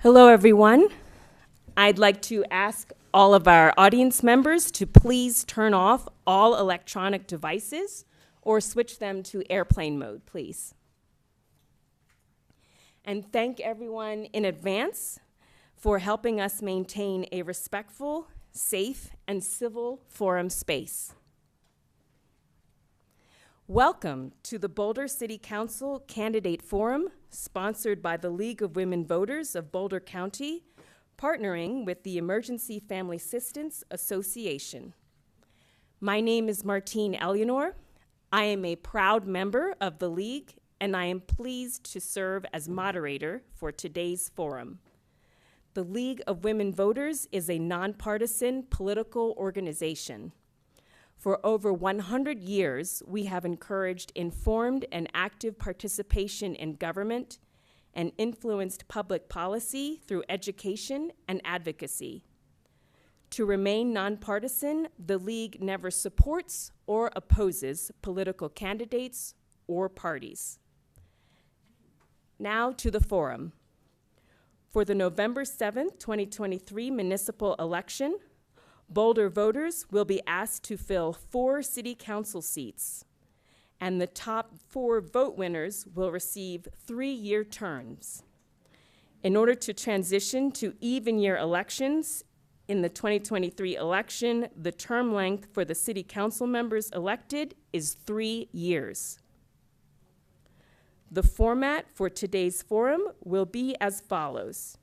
Hello, everyone. I'd like to ask all of our audience members to please turn off all electronic devices or switch them to airplane mode, please. And thank everyone in advance for helping us maintain a respectful, safe, and civil forum space. Welcome to the Boulder City Council Candidate Forum, sponsored by the League of Women Voters of Boulder County, partnering with the Emergency Family Assistance Association. My name is Martine Eleanor. I am a proud member of the League, and I am pleased to serve as moderator for today's forum. The League of Women Voters is a nonpartisan political organization. For over 100 years, we have encouraged informed and active participation in government and influenced public policy through education and advocacy. To remain nonpartisan, the League never supports or opposes political candidates or parties. Now to the forum. For the November 7th, 2023 municipal election, Boulder voters will be asked to fill 4 city council seats, and the top 4 vote winners will receive 3-year terms. In order to transition to even-year elections, in the 2023 election, the term length for the city council members elected is 3 years. The format for today's forum will be as follows.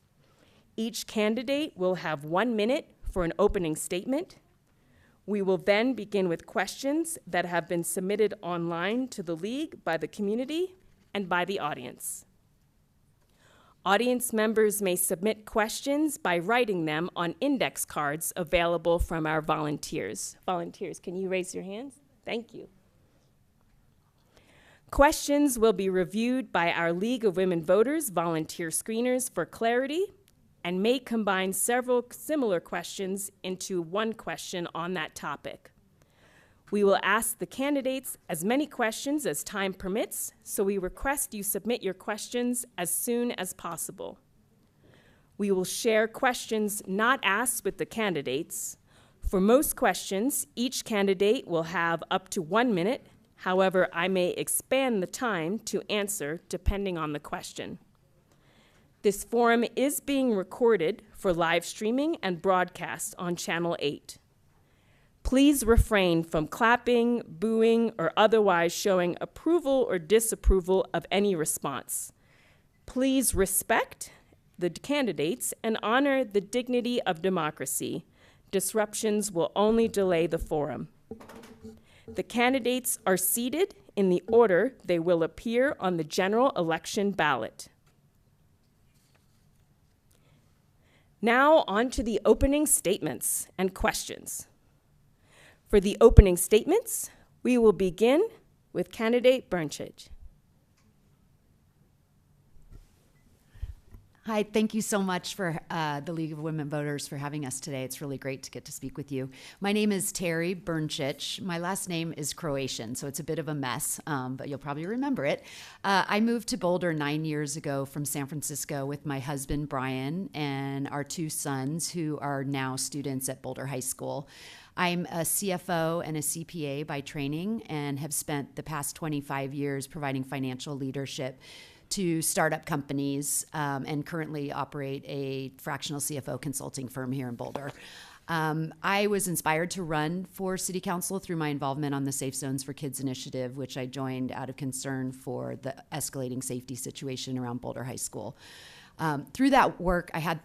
Each candidate will have 1 minute for an opening statement. We will then begin with questions that have been submitted online to the League by the community and by the audience. Audience members may submit questions by writing them on index cards available from our volunteers. Volunteers, can you raise your hands? Thank you. Questions will be reviewed by our League of Women Voters volunteer screeners for clarity and may combine several similar questions into one question on that topic. We will ask the candidates as many questions as time permits, so we request you submit your questions as soon as possible. We will share questions not asked with the candidates. For most questions, each candidate will have up to 1 minute. However, I may expand the time to answer depending on the question. This forum is being recorded for live streaming and broadcast on Channel 8. Please refrain from clapping, booing, or otherwise showing approval or disapproval of any response. Please respect the candidates and honor the dignity of democracy. Disruptions will only delay the forum. The candidates are seated in the order they will appear on the general election ballot. Now on to the opening statements and questions. For the opening statements, we will begin with candidate Bernchich. Hi, thank you so much for the League of Women Voters for having us today. It's really great to get to speak with you. My name is Terry Bernchich. My last name is Croatian, so it's a bit of a mess, but you'll probably remember it. I moved to Boulder 9 years ago from San Francisco with my husband, Brian, and our 2 sons, who are now students at Boulder High School. I'm a CFO and a CPA by training and have spent the past 25 years providing financial leadership to startup companies and currently operate a fractional CFO consulting firm here in Boulder. I was inspired to run for City Council through my involvement on the Safe Zones for Kids initiative, which I joined out of concern for the escalating safety situation around Boulder High School. Through that work, I had,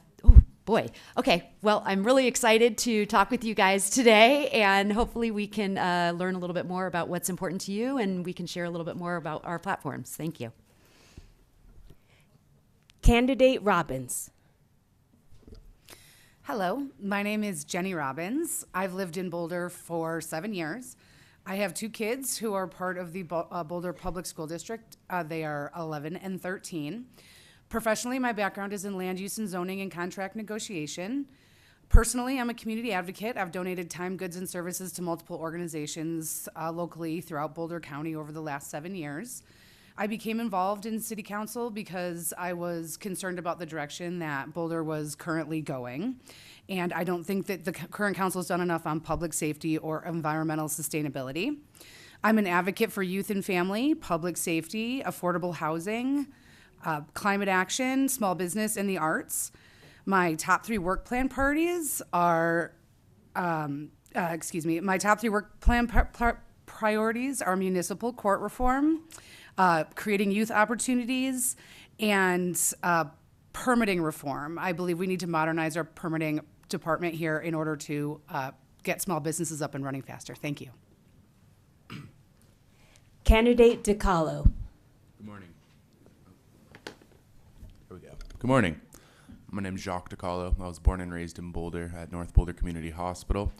okay, well, I'm really excited to talk with you guys today, and hopefully we can learn a little bit more about what's important to you, and we can share a little bit more about our platforms. Thank you. Candidate Robbins. Hello, my name is Jenny Robbins. I've lived in Boulder for 7 years. I have 2 kids who are part of the Boulder Public School District. They are 11 and 13. Professionally, my background is in land use and zoning and contract negotiation. Personally, I'm a community advocate. I've donated time, goods, and services to multiple organizations locally throughout Boulder County over the last 7 years. I became involved in city council because I was concerned about the direction that Boulder was currently going. And I don't think that the current council has done enough on public safety or environmental sustainability. I'm an advocate for youth and family, public safety, affordable housing, climate action, small business, and the arts. My top 3 work plan priorities are, my top 3 work plan priorities are municipal court reform, creating youth opportunities, and permitting reform. I believe we need to modernize our permitting department here in order to get small businesses up and running faster. Thank you. Candidate DiCarlo. Good morning. Here we go. Good morning. My name is Jacques DiCarlo. I was born and raised in Boulder at North Boulder Community Hospital.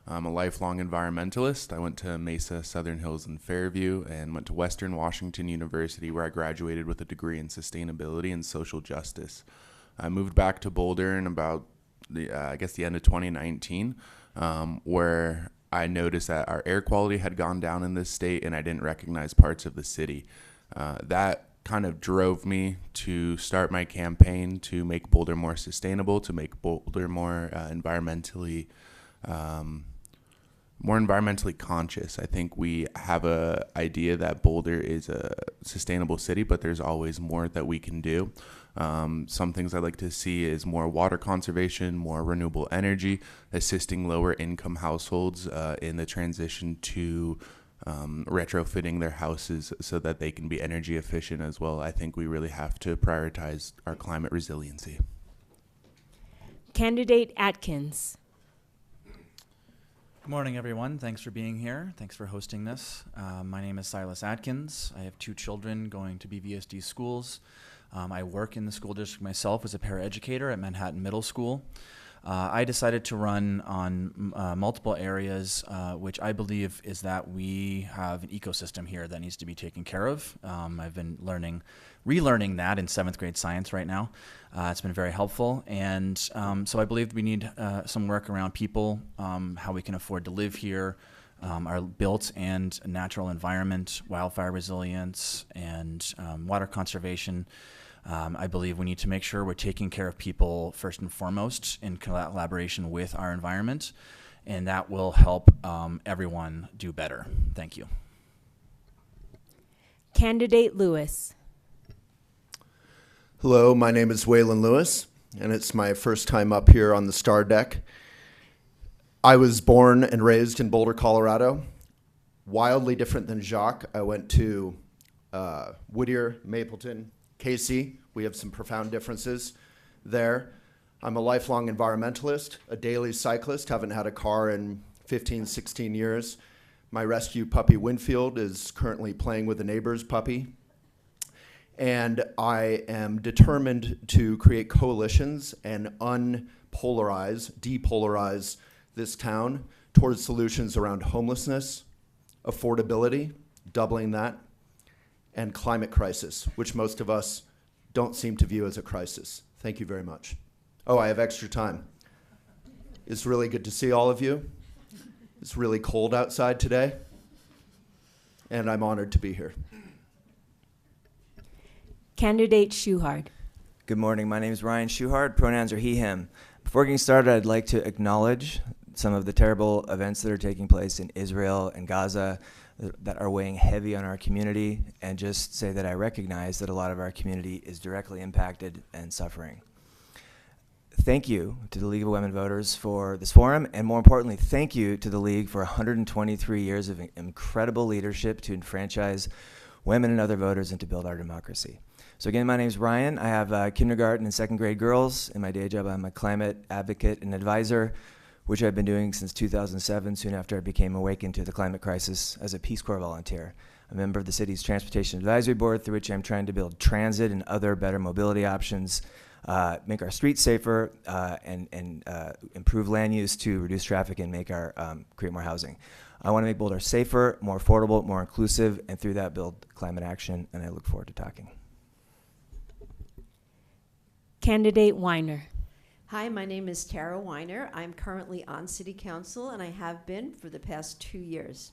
I'm a lifelong environmentalist. I went to Mesa, Southern Hills, and Fairview, and went to Western Washington University, where I graduated with a degree in sustainability and social justice. I moved back to Boulder in about the end of 2019, where I noticed that our air quality had gone down in this state, and I didn't recognize parts of the city. That kind of drove me to start my campaign to make Boulder more sustainable, to make Boulder more environmentally conscious. I think we have a idea that Boulder is a sustainable city, but there's always more that we can do. Some things I'd like to see is more water conservation, more renewable energy, assisting lower income households in the transition to retrofitting their houses so that they can be energy efficient as well. I think we really have to prioritize our climate resiliency. Candidate Atkins. Good morning, everyone. Thanks for being here. Thanks for hosting this. My name is Silas Atkins. I have 2 children going to BVSD schools. I work in the school district myself as a paraeducator at Manhattan Middle School. I decided to run on multiple areas, which I believe is that we have an ecosystem here that needs to be taken care of. I've been relearning that in 7th grade science right now. It's been very helpful. And so I believe we need some work around people, how we can afford to live here, our built and natural environment, wildfire resilience, and water conservation. I believe we need to make sure we're taking care of people first and foremost in collaboration with our environment, and that will help everyone do better. Thank you. Candidate Lewis. Hello, my name is Waylon Lewis, and it's my first time up here on the Star Deck. I was born and raised in Boulder, Colorado. Wildly different than Jacques. I went to Whittier, Mapleton, Casey. We have some profound differences there. I'm a lifelong environmentalist, a daily cyclist, haven't had a car in 15, 16 years. My rescue puppy, Winfield, is currently playing with a neighbor's puppy. And I am determined to create coalitions and depolarize this town towards solutions around homelessness, affordability, doubling that, and climate crisis, which most of us don't seem to view as a crisis. Thank you very much. Oh, I have extra time. It's really good to see all of you. It's really cold outside today, and I'm honored to be here. Candidate Schuhard. Good morning. My name is Ryan Schuhard. Pronouns are he, him. Before getting started, I'd like to acknowledge some of the terrible events that are taking place in Israel and Gaza that are weighing heavy on our community, and just say that I recognize that a lot of our community is directly impacted and suffering. Thank you to the League of Women Voters for this forum, and more importantly, thank you to the League for 123 years of incredible leadership to enfranchise women and other voters and to build our democracy. So again, my name is Ryan. I have kindergarten and 2nd grade girls. In my day job, I'm a climate advocate and advisor, which I've been doing since 2007, soon after I became awakened to the climate crisis as a Peace Corps volunteer. I'm a member of the city's Transportation Advisory Board, through which I'm trying to build transit and other better mobility options, make our streets safer, and improve land use to reduce traffic and make create more housing. I want to make Boulder safer, more affordable, more inclusive, and through that build climate action, and I look forward to talking. Candidate Weiner. Hi, my name is Tara Weiner. I'm currently on City Council, and I have been for the past 2 years.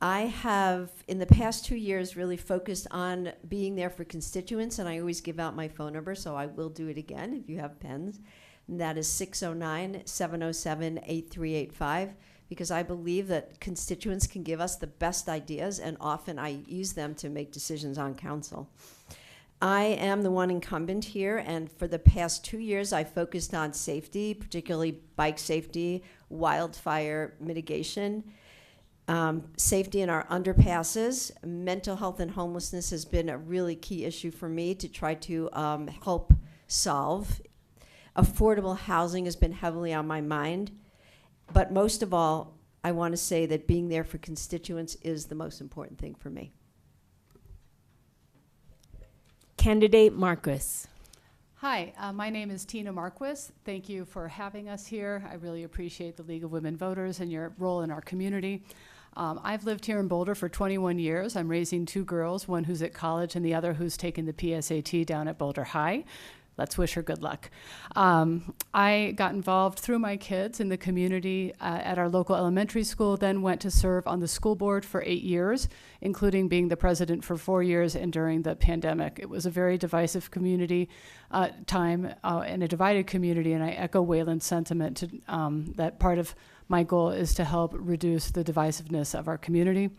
I have, in the past 2 years, really focused on being there for constituents, and I always give out my phone number, so I will do it again if you have pens. And that is 609-707-8385, because I believe that constituents can give us the best ideas, and often I use them to make decisions on council. I am the one incumbent here, and for the past 2 years, I focused on safety, particularly bike safety, wildfire mitigation, safety in our underpasses. Mental health and homelessness has been a really key issue for me to try to help solve. Affordable housing has been heavily on my mind. But most of all, I want to say that being there for constituents is the most important thing for me. Candidate Marquis. Hi, my name is Tina Marquis. Thank you for having us here. I really appreciate the League of Women Voters and your role in our community. I've lived here in Boulder for 21 years. I'm raising 2 girls, one who's at college and the other who's taking the PSAT down at Boulder High. Let's wish her good luck. I got involved through my kids in the community at our local elementary school, then went to serve on the school board for 8 years, including being the president for 4 years and during the pandemic. It was a very divisive community time and a divided community, and I echo Waylon's sentiment to, that part of my goal is to help reduce the divisiveness of our community.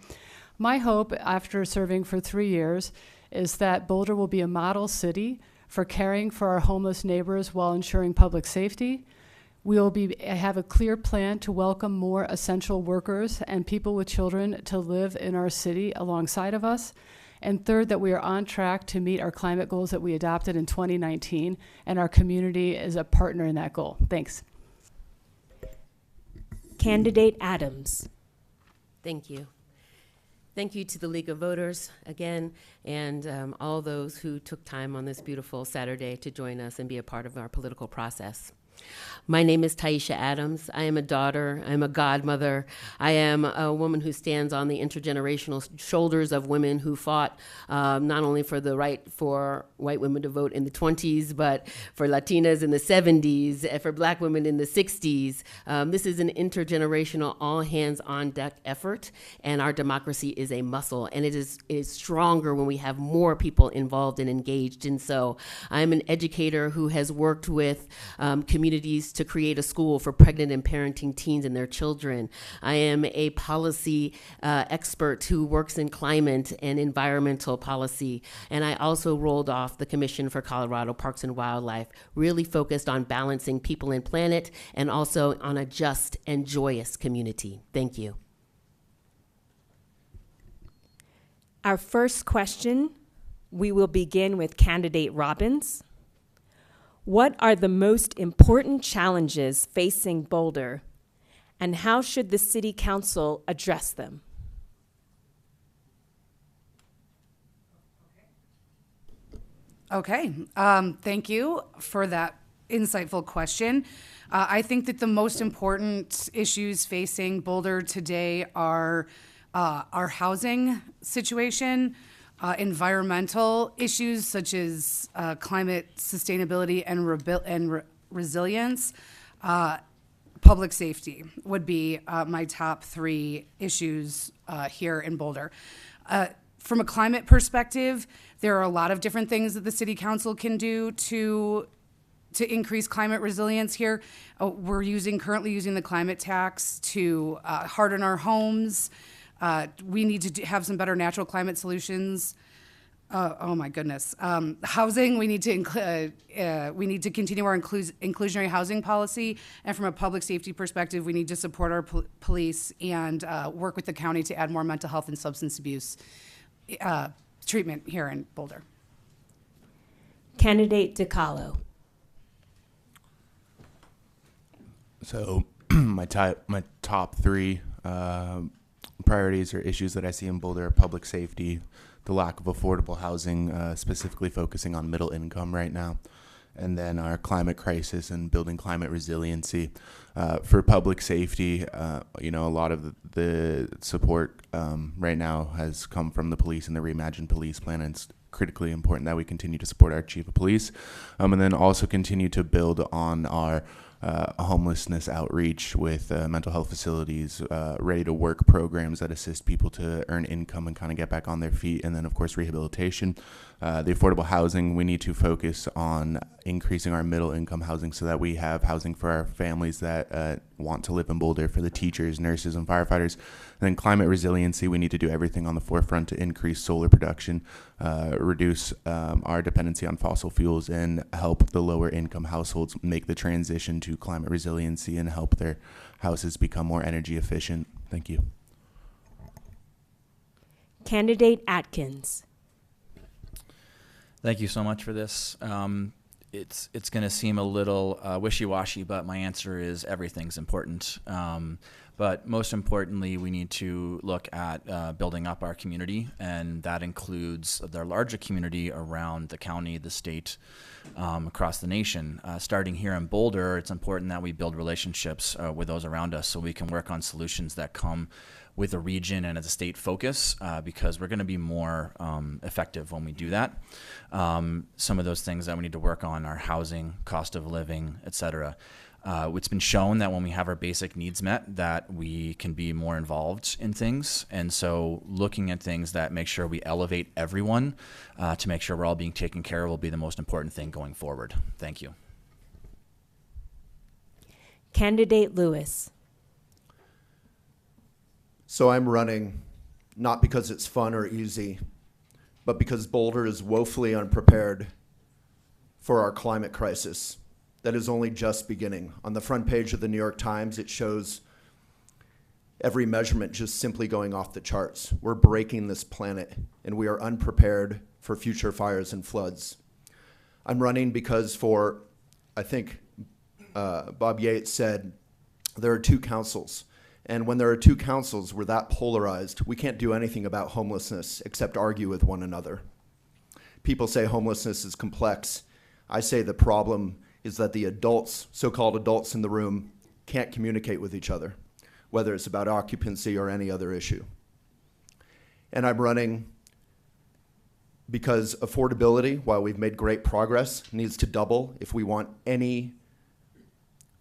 My hope after serving for 3 years is that Boulder will be a model city for caring for our homeless neighbors while ensuring public safety. We will have a clear plan to welcome more essential workers and people with children to live in our city alongside of us. And third, that we are on track to meet our climate goals that we adopted in 2019, and our community is a partner in that goal. Thanks. Candidate Adams. Thank you. Thank you to the League of Voters again, and all those who took time on this beautiful Saturday to join us and be a part of our political process. My name is Taisha Adams. I am a daughter. I'm a godmother. I am a woman who stands on the intergenerational shoulders of women who fought not only for the right for white women to vote in the 20s, but for Latinas in the 70s, and for black women in the 60s. This is an intergenerational, all-hands-on-deck effort, and our democracy is a muscle, and it is stronger when we have more people involved and engaged. And so I'm an educator who has worked with communities to create a school for pregnant and parenting teens and their children. I am a policy expert who works in climate and environmental policy, and I also rolled off the Commission for Colorado Parks and Wildlife, really focused on balancing people and planet and also on a just and joyous community. Thank you. Our first question, we will begin with Candidate Robbins. What are the most important challenges facing Boulder, and how should the City Council address them? Okay, thank you for that insightful question. I think that the most important issues facing Boulder today are our housing situation, environmental issues such as climate sustainability and resilience. Public safety would be my top 3 issues here in Boulder. From a climate perspective, there are a lot of different things that the City Council can do to increase climate resilience here. We're currently using the climate tax to harden our homes. We need to have some better natural climate solutions. Oh my goodness. Housing, we need to continue our inclusionary housing policy. And from a public safety perspective, we need to support our police and work with the county to add more mental health and substance abuse treatment here in Boulder. Candidate DiCarlo. So my top 3 priorities or issues that I see in Boulder are public safety, the lack of affordable housing, specifically focusing on middle income right now, and then our climate crisis and building climate resiliency. For public safety, a lot of the support right now has come from the police and the Reimagined Police Plan, and it's critically important that we continue to support our chief of police, and then also continue to build on our homelessness outreach with mental health facilities, ready-to-work programs that assist people to earn income and kind of get back on their feet, and then, of course, rehabilitation. The affordable housing, we need to focus on increasing our middle-income housing so that we have housing for our families that want to live in Boulder, for the teachers, nurses, and firefighters. And then climate resiliency, we need to do everything on the forefront to increase solar production, reduce our dependency on fossil fuels, and help the lower-income households make the transition to climate resiliency and help their houses become more energy efficient. Thank you. Candidate Atkins. Thank you so much for this. It's going to seem a little wishy-washy, but my answer is everything's important. But most importantly, we need to look at building up our community, and that includes the larger community around the county, the state, across the nation. Starting here in Boulder, it's important that we build relationships with those around us so we can work on solutions that come with a region and as a state focus, because we're going to be more effective when we do that. Some of those things that we need to work on are housing, cost of living, et cetera. It's been shown that when we have our basic needs met, that we can be more involved in things. And so looking at things that make sure we elevate everyone to make sure we're all being taken care of will be the most important thing going forward. Thank you. Candidate Lewis. So I'm running not because it's fun or easy, but because Boulder is woefully unprepared for our climate crisis that is only just beginning. On the front page of the New York Times, it shows every measurement just simply going off the charts. We're breaking this planet, and we are unprepared for future fires and floods. I'm running because I think Bob Yates said, there are two councils. And when there are two councils, we're that polarized, we can't do anything about homelessness except argue with one another. People say homelessness is complex. I say the problem is that the adults, so-called adults in the room, can't communicate with each other, whether it's about occupancy or any other issue. And I'm running because affordability, while we've made great progress, needs to double if we want any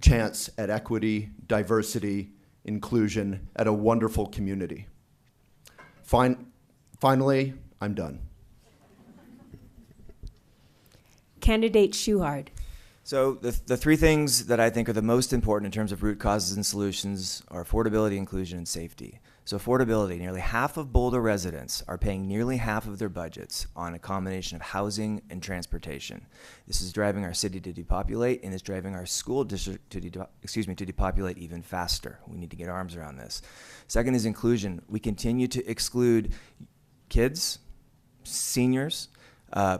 chance at equity, diversity, inclusion, at a wonderful community. Finally, I'm done. Candidate Schuhard. So the three things that I think are the most important in terms of root causes and solutions are affordability, inclusion, and safety. So affordability, nearly half of Boulder residents are paying nearly half of their budgets on a combination of housing and transportation. This is driving our city to depopulate, and it's driving our school district to depopulate even faster. We need to get arms around this. Second is inclusion. We continue to exclude kids, seniors,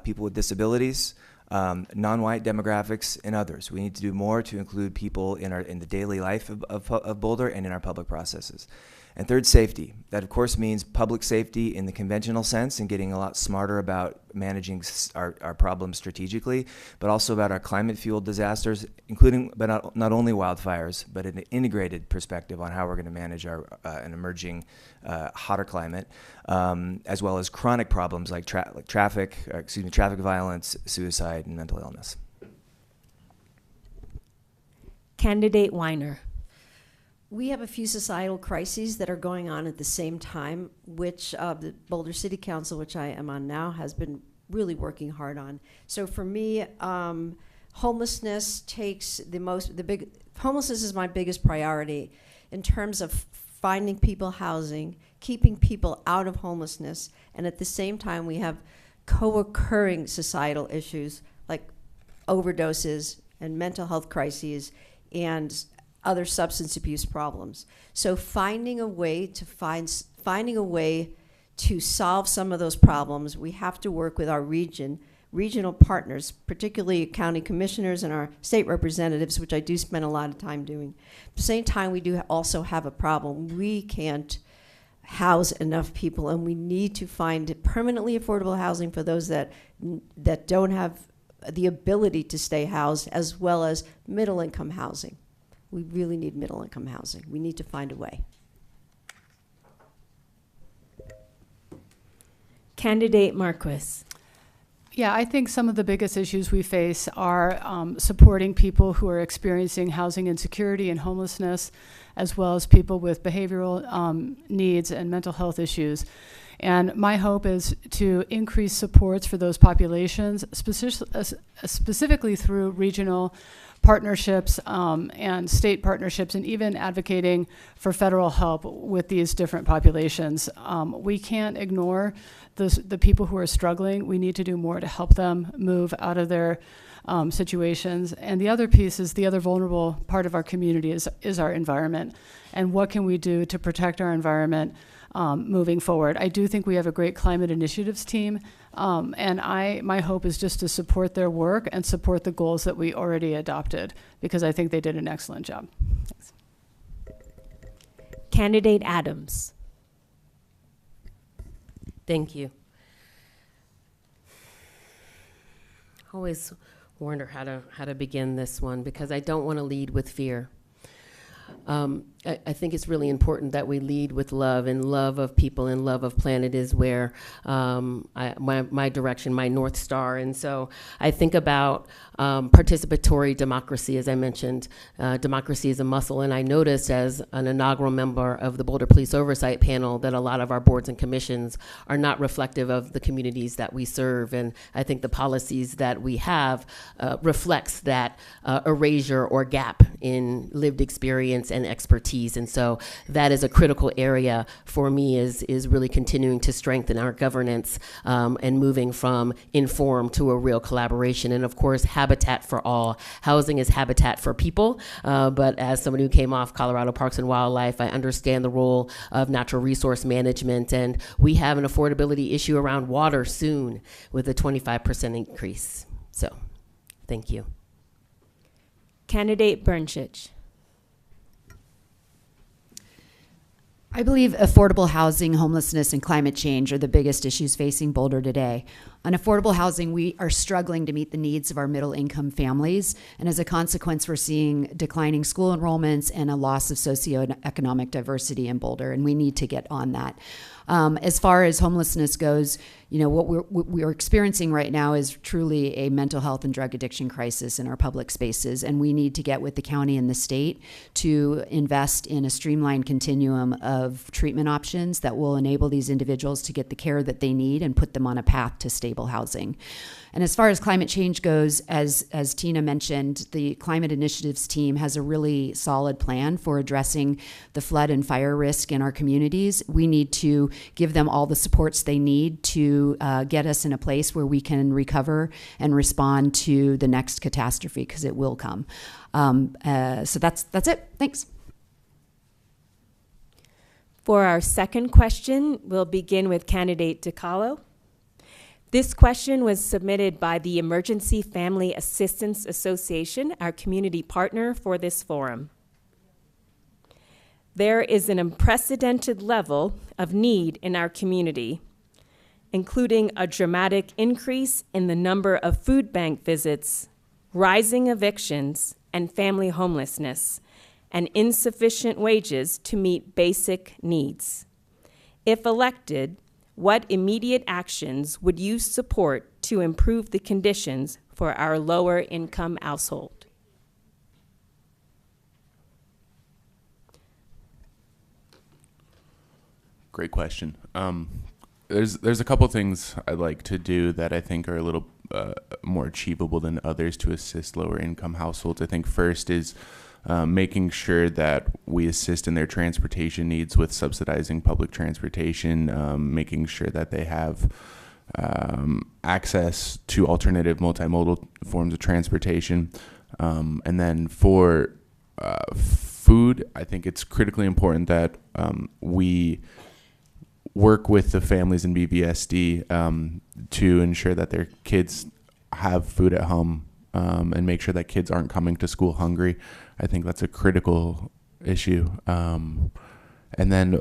people with disabilities, non-white demographics, and others. We need to do more to include people in the daily life of Boulder and in our public processes. And third, safety. That, of course, means public safety in the conventional sense and getting a lot smarter about managing our problems strategically, but also about our climate-fueled disasters, including, but not only wildfires, but an integrated perspective on how we're going to manage an emerging hotter climate, as well as chronic problems like traffic violence, suicide, and mental illness. Candidate Weiner. We have a few societal crises that are going on at the same time, which the Boulder City Council, which I am on now, has been really working hard on. So for me, homelessness homelessness is my biggest priority in terms of finding people housing, keeping people out of homelessness, and at the same time we have co-occurring societal issues like overdoses and mental health crises and other substance abuse problems. So finding a way to solve some of those problems, we have to work with our regional partners, particularly county commissioners and our state representatives, which I do spend a lot of time doing. At the same time, we do also have a problem. We can't house enough people, and we need to find permanently affordable housing for those that don't have the ability to stay housed, as well as middle-income housing. We really need middle-income housing. We need to find a way. Candidate Marquis. Yeah, I think some of the biggest issues we face are supporting people who are experiencing housing insecurity and homelessness, as well as people with behavioral needs and mental health issues. And my hope is to increase supports for those populations, specifically through regional partnerships and state partnerships, and even advocating for federal help with these different populations. We can't ignore the people who are struggling. We need to do more to help them move out of their situations. And the other piece is the other vulnerable part of our community is our environment. And what can we do to protect our environment moving forward? I do think we have a great climate initiatives team, and my hope is just to support their work and support the goals that we already adopted, because I think they did an excellent job. Thanks. Candidate Adams. Thank you. I always wonder how to begin this one, because I don't want to lead with fear. I think it's really important that we lead with love, and love of people and love of planet is where my direction, my North Star. And so I think about participatory democracy, as I mentioned. Democracy is a muscle, and I noticed as an inaugural member of the Boulder Police Oversight Panel that a lot of our boards and commissions are not reflective of the communities that we serve, and I think the policies that we have reflects that erasure or gap in lived experience and expertise. And so that is a critical area for me, is really continuing to strengthen our governance and moving from informed to a real collaboration. And of course, habitat for all. Housing is habitat for people, but as somebody who came off Colorado Parks and Wildlife, I understand the role of natural resource management, and we have an affordability issue around water soon with a 25% increase. So, thank you. Candidate Bernchich. I believe affordable housing, homelessness, and climate change are the biggest issues facing Boulder today. On affordable housing, we are struggling to meet the needs of our middle-income families, and as a consequence, we're seeing declining school enrollments and a loss of socioeconomic diversity in Boulder, and we need to get on that. As far as homelessness goes, you know, what we're experiencing right now is truly a mental health and drug addiction crisis in our public spaces, and we need to get with the county and the state to invest in a streamlined continuum of treatment options that will enable these individuals to get the care that they need and put them on a path to stable housing. And as far as climate change goes, as Tina mentioned, the Climate Initiatives team has a really solid plan for addressing the flood and fire risk in our communities. We need to give them all the supports they need to get us in a place where we can recover and respond to the next catastrophe, because it will come. So that's it. Thanks. For our second question, we'll begin with candidate DiCarlo. This question was submitted by the Emergency Family Assistance Association, our community partner for this forum. There is an unprecedented level of need in our community, including a dramatic increase in the number of food bank visits, rising evictions, and family homelessness, and insufficient wages to meet basic needs. If elected, what immediate actions would you support to improve the conditions for our lower income household? Great question. There's a couple things I'd like to do that I think are a little more achievable than others to assist lower income households. I think first is making sure that we assist in their transportation needs with subsidizing public transportation, making sure that they have access to alternative multimodal forms of transportation. And then for food, I think it's critically important that we work with the families in BVSD to ensure that their kids have food at home and make sure that kids aren't coming to school hungry. I think that's a critical issue. And then,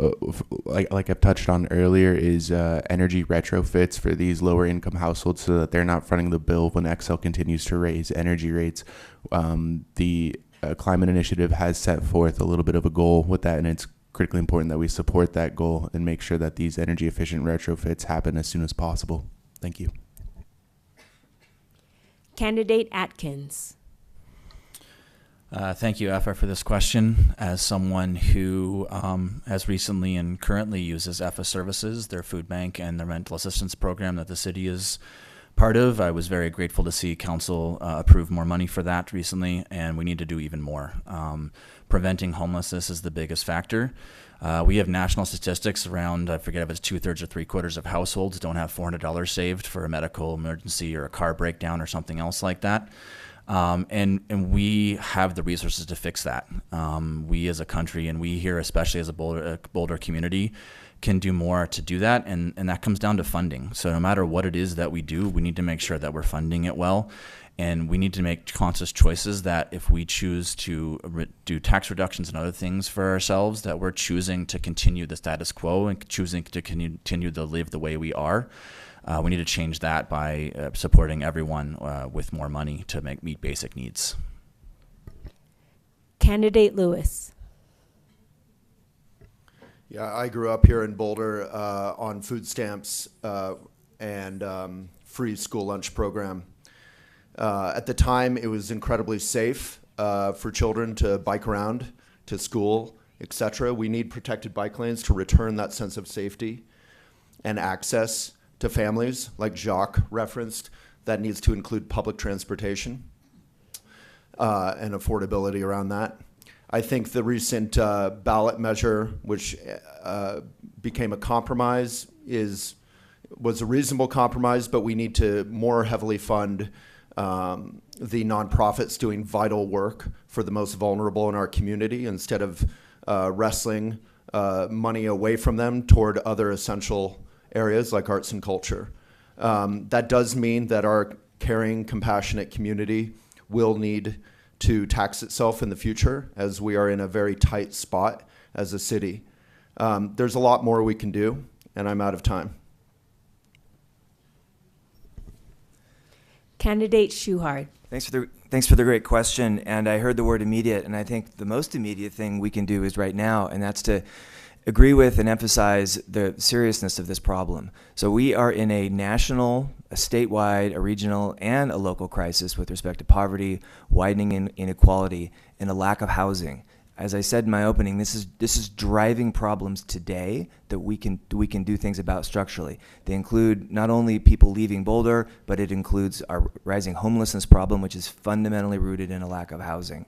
like I've touched on earlier, is energy retrofits for these lower income households so that they're not fronting the bill when Xcel continues to raise energy rates. The Climate Initiative has set forth a little bit of a goal with that, and it's critically important that we support that goal and make sure that these energy efficient retrofits happen as soon as possible. Thank you. Candidate Atkins. Thank you, EFA, for this question. As someone who has recently and currently uses EFA services, their food bank and their mental assistance program that the city is part of, I was very grateful to see council approve more money for that recently, and we need to do even more. Preventing homelessness is the biggest factor. We have national statistics around, I forget if it's 2/3 or 3/4 of households don't have $400 saved for a medical emergency or a car breakdown or something else like that. And we have the resources to fix that. We as a country, and we here, especially as a Boulder community, can do more to do that, and that comes down to funding. So no matter what it is that we do, we need to make sure that we're funding it well, and we need to make conscious choices that if we choose to do tax reductions and other things for ourselves, that we're choosing to continue the status quo and choosing to continue to live the way we are. We need to change that by supporting everyone with more money to meet basic needs. Candidate Lewis. Yeah, I grew up here in Boulder on food stamps and free school lunch program. At the time, it was incredibly safe for children to bike around to school, etc. We need protected bike lanes to return that sense of safety and access to families, like Jacques referenced. That needs to include public transportation and affordability around that. I think the recent ballot measure, which became a compromise, was a reasonable compromise, but we need to more heavily fund the nonprofits doing vital work for the most vulnerable in our community instead of wrestling money away from them toward other essential areas like arts and culture. That does mean that our caring, compassionate community will need to tax itself in the future, as we are in a very tight spot as a city. There's a lot more we can do, and I'm out of time. Candidate Schuhard. Thanks for the great question. And I heard the word immediate, and I think the most immediate thing we can do is right now, and that's to agree with and emphasize the seriousness of this problem. So we are in a national, a statewide, a regional, and a local crisis with respect to poverty, widening inequality, and a lack of housing. As I said in my opening, this is driving problems today that we can do things about structurally. They include not only people leaving Boulder, but it includes our rising homelessness problem, which is fundamentally rooted in a lack of housing.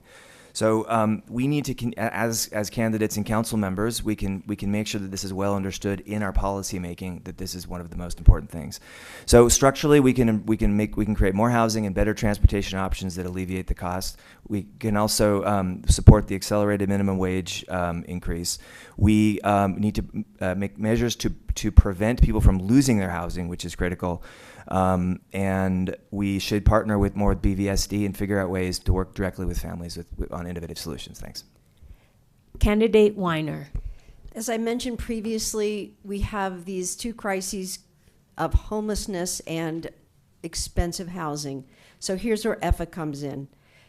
So we need to, as candidates and council members, we can make sure that this is well understood in our policy making, that this is one of the most important things. So structurally, we can create more housing and better transportation options that alleviate the cost. We can also support the accelerated minimum wage increase. We need to make measures to prevent people from losing their housing, which is critical. And we should partner with BVSD and figure out ways to work directly with families on innovative solutions. Thanks. Candidate Weiner. As I mentioned previously, we have these two crises of homelessness and expensive housing. So here's where EFA comes in.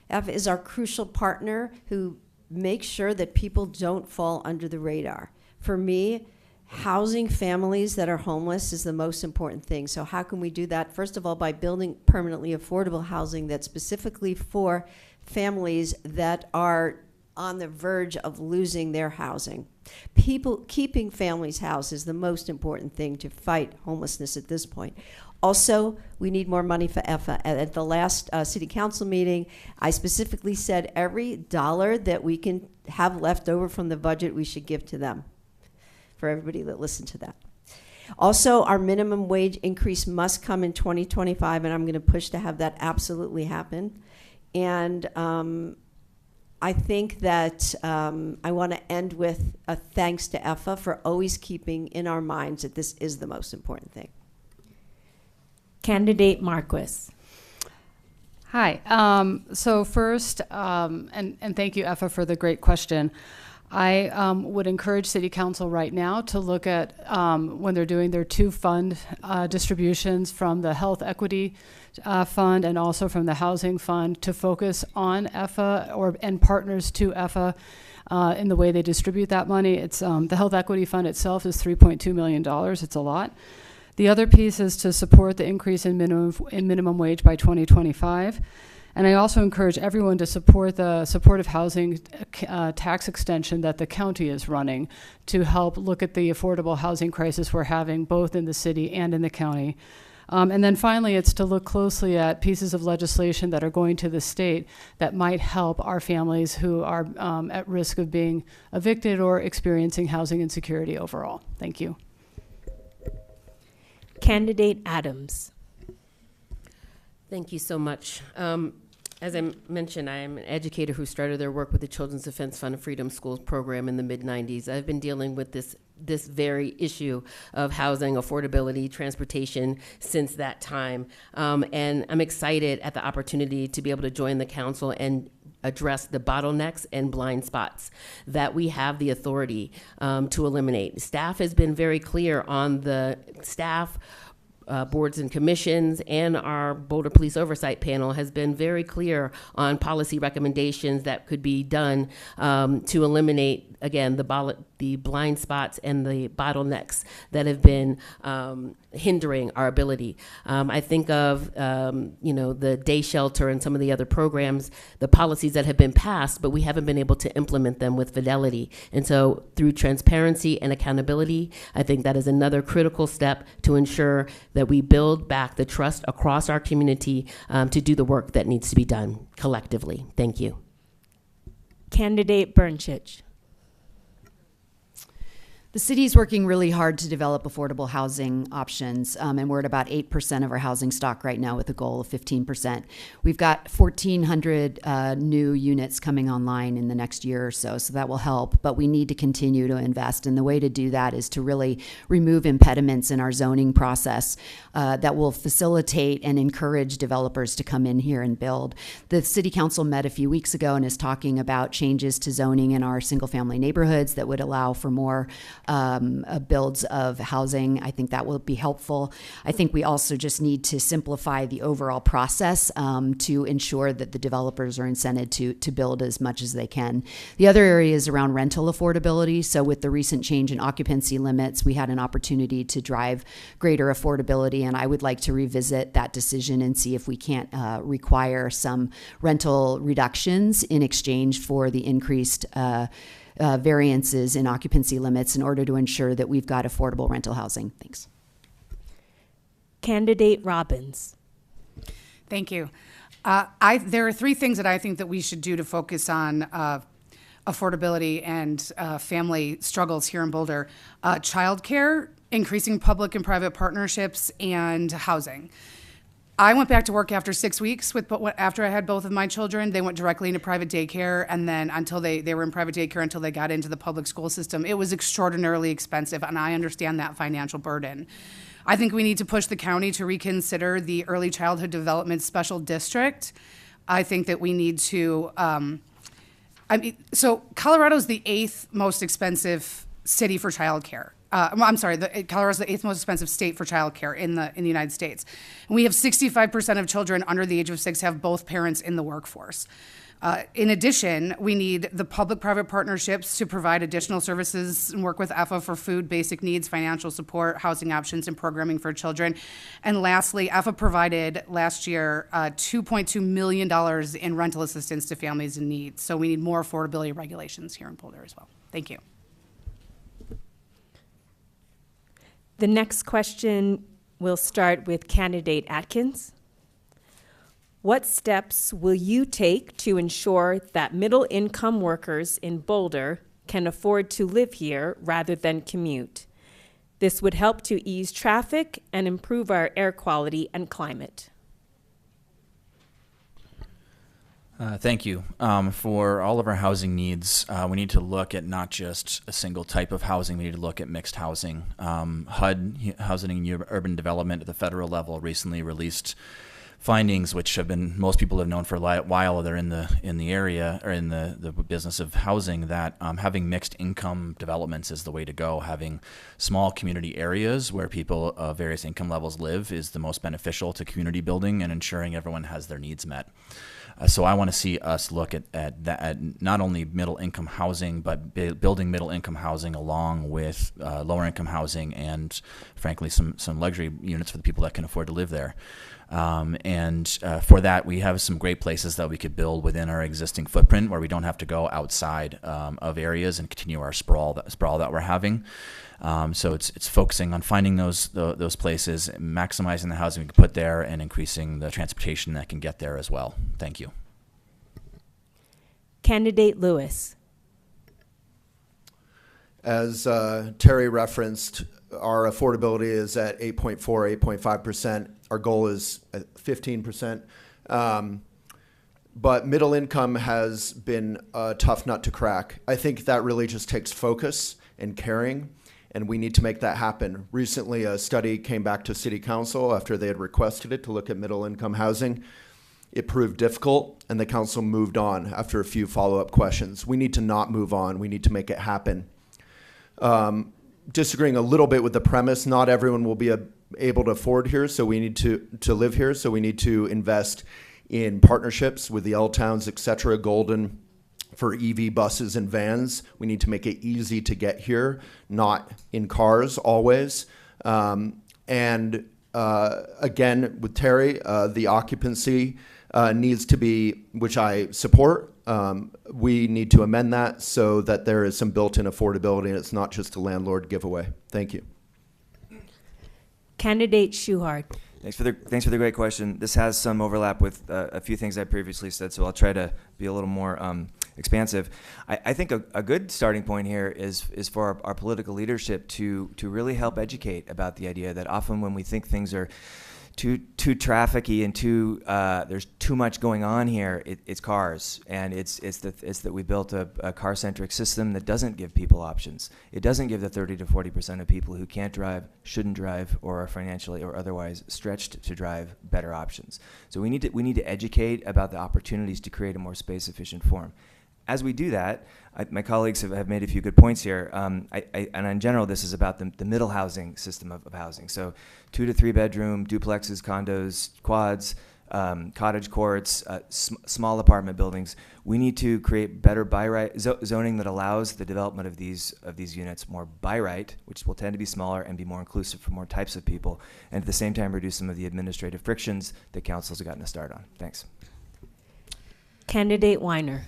EFA is our crucial partner who makes sure that people don't fall under the radar. For me, housing families that are homeless is the most important thing. So how can we do that? First of all, by building permanently affordable housing that's specifically for families that are on the verge of losing their housing. Keeping families housed is the most important thing to fight homelessness at this point. Also, we need more money for EFA. At the last city council meeting, I specifically said every dollar that we can have left over from the budget, we should give to them. For everybody that listened to that. Also, our minimum wage increase must come in 2025, and I'm going to push to have that absolutely happen. And I think that I want to end with a thanks to EFA for always keeping in our minds that this is the most important thing. Candidate Marquis. Hi. So first, and thank you, EFA, for the great question. I would encourage City Council right now to look at when they're doing their two fund distributions from the Health Equity Fund and also from the Housing Fund to focus on EFA and partners to EFA in the way they distribute that money. It's the Health Equity Fund itself is $3.2 million. It's a lot. The other piece is to support the increase in minimum wage by 2025. And I also encourage everyone to support the supportive housing tax extension that the county is running to help look at the affordable housing crisis we're having both in the city and in the county. And then finally, it's to look closely at pieces of legislation that are going to the state that might help our families who are at risk of being evicted or experiencing housing insecurity overall. Thank you. Candidate Adams. Thank you so much. As I mentioned, I am an educator who started their work with the Children's Defense Fund and Freedom Schools program in the mid-90s. I've been dealing with this very issue of housing, affordability, transportation since that time. And I'm excited at the opportunity to be able to join the council and address the bottlenecks and blind spots that we have the authority to eliminate. Staff has been very clear on the staff, boards and commissions, and our Boulder Police Oversight Panel has been very clear on policy recommendations that could be done to eliminate, again, the blind spots and the bottlenecks that have been hindering our ability. I think of, the day shelter and some of the other programs, the policies that have been passed, but we haven't been able to implement them with fidelity. And so through transparency and accountability, I think that is another critical step to ensure that we build back the trust across our community to do the work that needs to be done collectively. Thank you. Candidate Bernchich. The city is working really hard to develop affordable housing options, and we're at about 8% of our housing stock right now with a goal of 15%. We've got 1,400 new units coming online in the next year or so that will help, but we need to continue to invest, and the way to do that is to really remove impediments in our zoning process that will facilitate and encourage developers to come in here and build. The city council met a few weeks ago and is talking about changes to zoning in our single-family neighborhoods that would allow for more builds of housing. I think that will be helpful. I think we also just need to simplify the overall process to ensure that the developers are incented to build as much as they can. The other area is around rental affordability. So with the recent change in occupancy limits, we had an opportunity to drive greater affordability, and I would like to revisit that decision and see if we can't require some rental reductions in exchange for the increased variances in occupancy limits in order to ensure that we've got affordable rental housing. Thanks. Candidate Robbins. Thank you. There are three things that I think that we should do to focus on affordability and family struggles here in Boulder. Childcare, increasing public and private partnerships, and housing. I went back to work after 6 weeks after I had both of my children. They went directly into private daycare, and then until they were in private daycare until they got into the public school system. It was extraordinarily expensive, and I understand that financial burden. I think we need to push the county to reconsider the early childhood development special district. I think that we need to, so Colorado's the 8th most expensive city for childcare. Colorado's the 8th most expensive state for childcare in the United States. And we have 65% of children under the age of 6 have both parents in the workforce. In addition, we need the public-private partnerships to provide additional services and work with EFA for food, basic needs, financial support, housing options, and programming for children. And lastly, EFA provided last year $2.2 million in rental assistance to families in need. So we need more affordability regulations here in Boulder as well. Thank you. The next question will start with Candidate Atkins. What steps will you take to ensure that middle-income workers in Boulder can afford to live here rather than commute? This would help to ease traffic and improve our air quality and climate. Thank you. For all of our housing needs, we need to look at not just a single type of housing. We need to look at mixed housing. HUD, Housing and Urban Development at the federal level, recently released findings which have been most people have known for a while. They're in the area or in the business of housing, that having mixed income developments is the way to go. Having small community areas where people of various income levels live is the most beneficial to community building and ensuring everyone has their needs met. So I want to see us look at not only middle income housing, but building middle income housing along with lower income housing and, frankly, some luxury units for the people that can afford to live there. For that, we have some great places that we could build within our existing footprint where we don't have to go outside of areas and continue our sprawl that we're having. So it's focusing on finding those places, maximizing the housing we can put there, and increasing the transportation that can get there as well. Thank you. Candidate Lewis. As Terry referenced, our affordability is at 8.4, 8.5%. Our goal is at 15%. But middle income has been a tough nut to crack. I think that really just takes focus and caring, and we need to make that happen. Recently, a study came back to City Council after they had requested it to look at middle income housing. It proved difficult, and the council moved on after a few follow-up questions. We need to not move on. We need to make it happen. Disagreeing a little bit with the premise, not everyone will be able to afford here, so we need to live here, so we need to invest in partnerships with the L-Towns, et cetera, Golden, for EV buses and vans. We need to make it easy to get here, not in cars always. Again, with Terry, the occupancy needs to be, which I support. We need to amend that so that there is some built-in affordability and it's not just a landlord giveaway. Thank you. Candidate Schuhard. Thanks for the great question. This has some overlap with a few things I previously said, so I'll try to be a little more expansive. I think a good starting point here is for our political leadership to really help educate about the idea that often when we think things are too trafficky and there's too much going on here, it's cars, and it's that we built a car-centric system that doesn't give people options. It doesn't give the 30 to 40% of people who can't drive, shouldn't drive, or are financially or otherwise stretched to drive better options. So we need to educate about the opportunities to create a more space-efficient form. As we do that, my colleagues have made a few good points here, and in general, this is about the middle housing system of housing. So 2 to 3 bedroom, duplexes, condos, quads, cottage courts, small apartment buildings. We need to create better by right zoning that allows the development of these units more by right, which will tend to be smaller and be more inclusive for more types of people, and at the same time reduce some of the administrative frictions that councils have gotten a start on. Thanks. Candidate Weiner.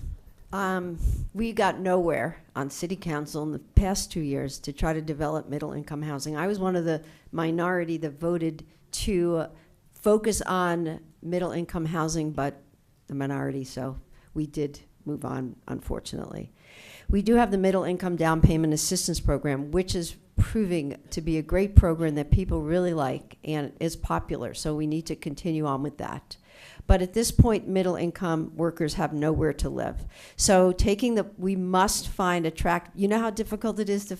We got nowhere on City Council in the past 2 years to try to develop middle-income housing. I was one of the minority that voted to focus on middle-income housing, but the minority, so we did move on, unfortunately. We do have the Middle-Income Down Payment Assistance Program, which is proving to be a great program that people really like and is popular, so we need to continue on with that. But at this point, middle-income workers have nowhere to live. So we must find you know how difficult it is to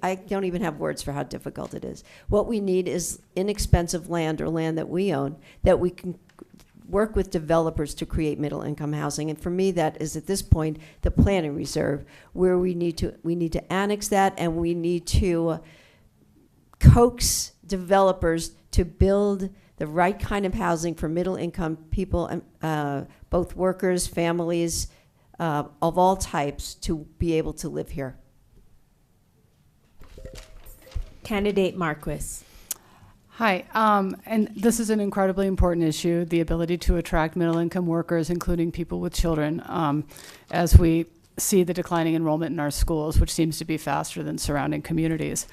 I don't even have words for how difficult it is. What we need is inexpensive land or land that we own that we can work with developers to create middle-income housing. And for me, that is at this point the planning reserve, where we need to annex that, and we need to coax developers to build the right kind of housing for middle-income people, both workers, families of all types, to be able to live here. Candidate Marquis. Hi, and this is an incredibly important issue, the ability to attract middle-income workers, including people with children, as we see the declining enrollment in our schools, which seems to be faster than surrounding communities.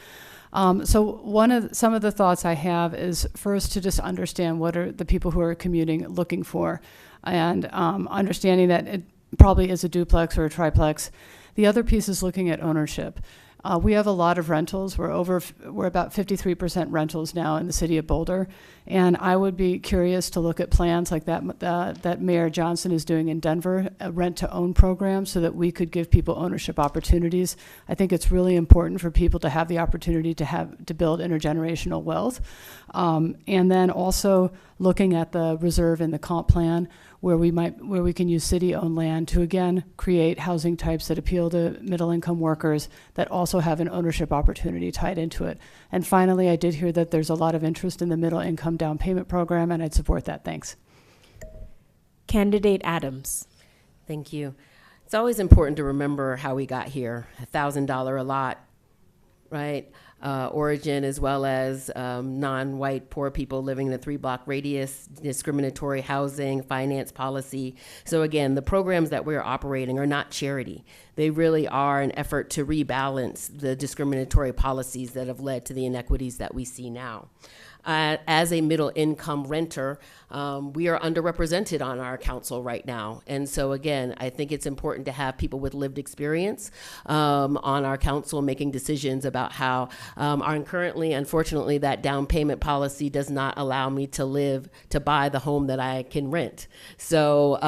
So some of the thoughts I have is first to just understand what are the people who are commuting looking for, and understanding that it probably is a duplex or a triplex. The other piece is looking at ownership. We have a lot of rentals. We're about 53% rentals now in the city of Boulder, and I would be curious to look at plans like that Mayor Johnson is doing in Denver, a rent-to-own program, so that we could give people ownership opportunities. I think it's really important for people to have the opportunity to build intergenerational wealth, and then also looking at the reserve in the comp plan, where we can use city-owned land to again create housing types that appeal to middle-income workers that also have an ownership opportunity tied into it. And finally, I did hear that there's a lot of interest in the middle-income down payment program, and I'd support that. Thanks. Candidate Adams. Thank you. It's always important to remember how we got here. $1,000 a lot, right? Origin, as well as non-white poor people living in a 3-block radius, discriminatory housing, finance policy. So again, the programs that we're operating are not charity. They really are an effort to rebalance the discriminatory policies that have led to the inequities that we see now. As a middle income renter, we are underrepresented on our council right now. And so again, I think it's important to have people with lived experience on our council making decisions about how currently, unfortunately, that down payment policy does not allow me to buy the home that I can rent. So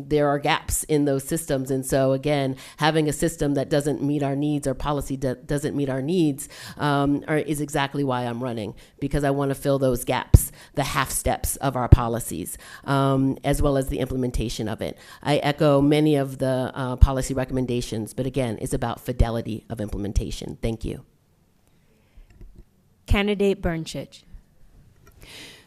there are gaps in those systems. And so again, having a system that doesn't meet our needs or policy doesn't meet our needs is exactly why I'm running, because I want to fill those gaps, the half steps of our policies, as well as the implementation of it. I echo many of the policy recommendations, but again, it's about fidelity of implementation. Thank you. Candidate Bernchich.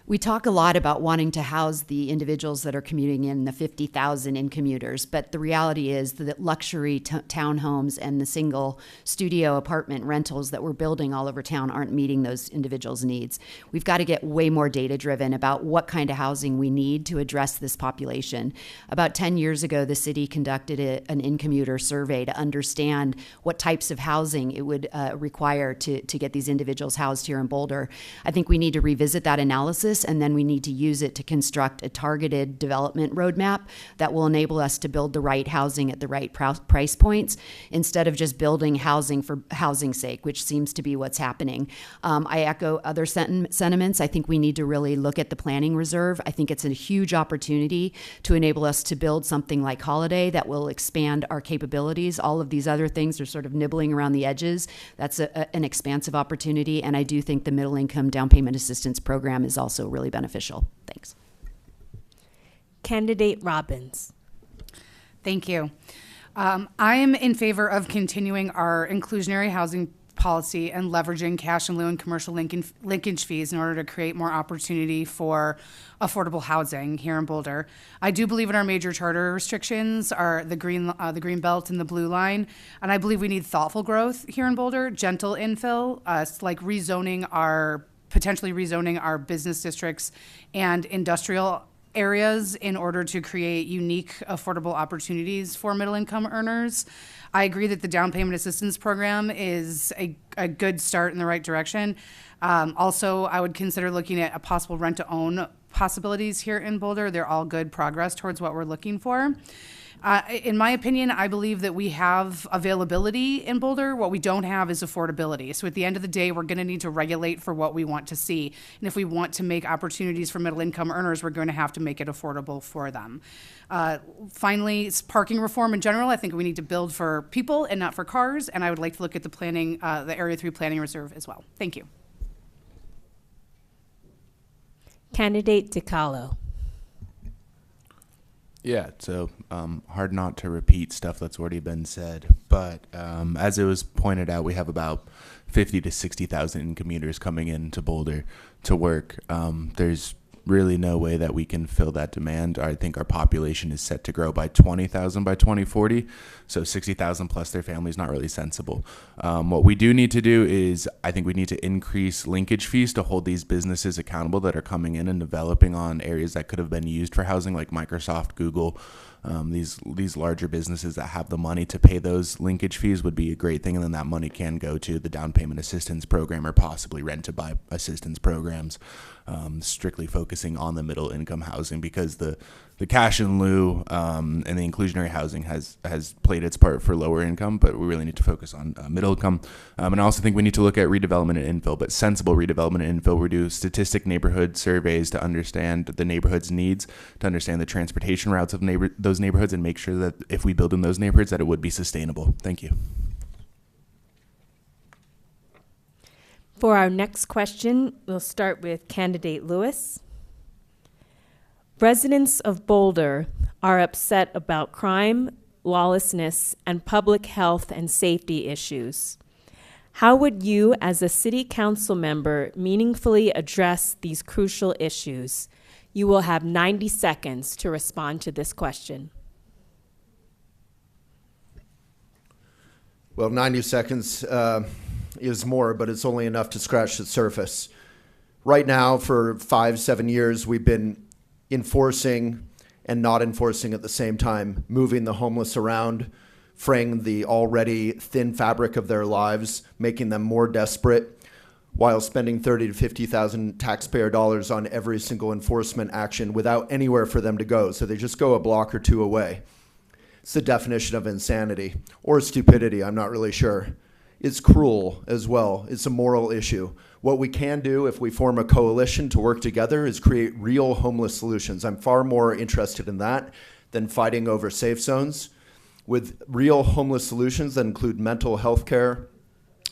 We talk a lot about wanting to house the individuals that are commuting in, the 50,000 in commuters, but the reality is that luxury townhomes and the single studio apartment rentals that we're building all over town aren't meeting those individuals' needs. We've got to get way more data-driven about what kind of housing we need to address this population. About 10 years ago, the city conducted an in-commuter survey to understand what types of housing it would require to get these individuals housed here in Boulder. I think we need to revisit that analysis, and then we need to use it to construct a targeted development roadmap that will enable us to build the right housing at the right price points, instead of just building housing for housing's sake, which seems to be what's happening. I echo other sentiments. I think we need to really look at the planning reserve. I think it's a huge opportunity to enable us to build something like Holiday that will expand our capabilities. All of these other things are sort of nibbling around the edges. That's an expansive opportunity, and I do think the middle income down payment assistance program is also really beneficial. Thanks. Candidate Robbins. Thank you. I am in favor of continuing our inclusionary housing policy and leveraging cash in lieu and commercial linkage fees in order to create more opportunity for affordable housing here in Boulder. I do believe in our major charter restrictions, are the green belt and the blue line, and I believe we need thoughtful growth here in Boulder, gentle infill, like potentially rezoning our business districts and industrial areas in order to create unique, affordable opportunities for middle-income earners. I agree that the down payment assistance program is a good start in the right direction. Also, I would consider looking at a possible rent-to-own possibilities here in Boulder. They're all good progress towards what we're looking for. In my opinion, I believe that we have availability in Boulder. What we don't have is affordability. So at the end of the day, we're going to need to regulate for what we want to see. And if we want to make opportunities for middle income earners, we're going to have to make it affordable for them. Finally, parking reform in general. I think we need to build for people and not for cars. And I would like to look at the planning, the Area 3 Planning Reserve as well. Thank you. Candidate DiCarlo. Yeah, so hard not to repeat stuff that's already been said, but as it was pointed out, we have about 50 to 60,000 commuters coming into Boulder to work. There's really no way that we can fill that demand. I think our population is set to grow by 20,000 by 2040, so 60,000 plus their family is not really sensible. What we do need to do is, I think we need to increase linkage fees to hold these businesses accountable that are coming in and developing on areas that could have been used for housing, like Microsoft, Google. These larger businesses that have the money to pay those linkage fees would be a great thing, and then that money can go to the down payment assistance program or possibly rent-to-buy assistance programs, strictly focusing on the middle income housing, because the cash in lieu and the inclusionary housing has played its part for lower income, but we really need to focus on middle income. And I also think we need to look at redevelopment and infill, but sensible redevelopment and infill. We do statistic neighborhood surveys to understand the neighborhood's needs, to understand the transportation routes of those neighborhoods, and make sure that if we build in those neighborhoods that it would be sustainable. Thank you. For our next question, we'll start with Candidate Lewis. Residents of Boulder are upset about crime, lawlessness, and public health and safety issues. How would you, as a city council member, meaningfully address these crucial issues? You will have 90 seconds to respond to this question. Well, 90 seconds is more, but it's only enough to scratch the surface. Right now, for 5-7 years, we've been enforcing and not enforcing at the same time, moving the homeless around, fraying the already thin fabric of their lives, making them more desperate, while spending $30,000 to $50,000 taxpayer dollars on every single enforcement action without anywhere for them to go. So they just go a block or two away. It's the definition of insanity, or stupidity, I'm not really sure. It's cruel as well. It's a moral issue. What we can do if we form a coalition to work together is create real homeless solutions. I'm far more interested in that than fighting over safe zones. With real homeless solutions that include mental health care,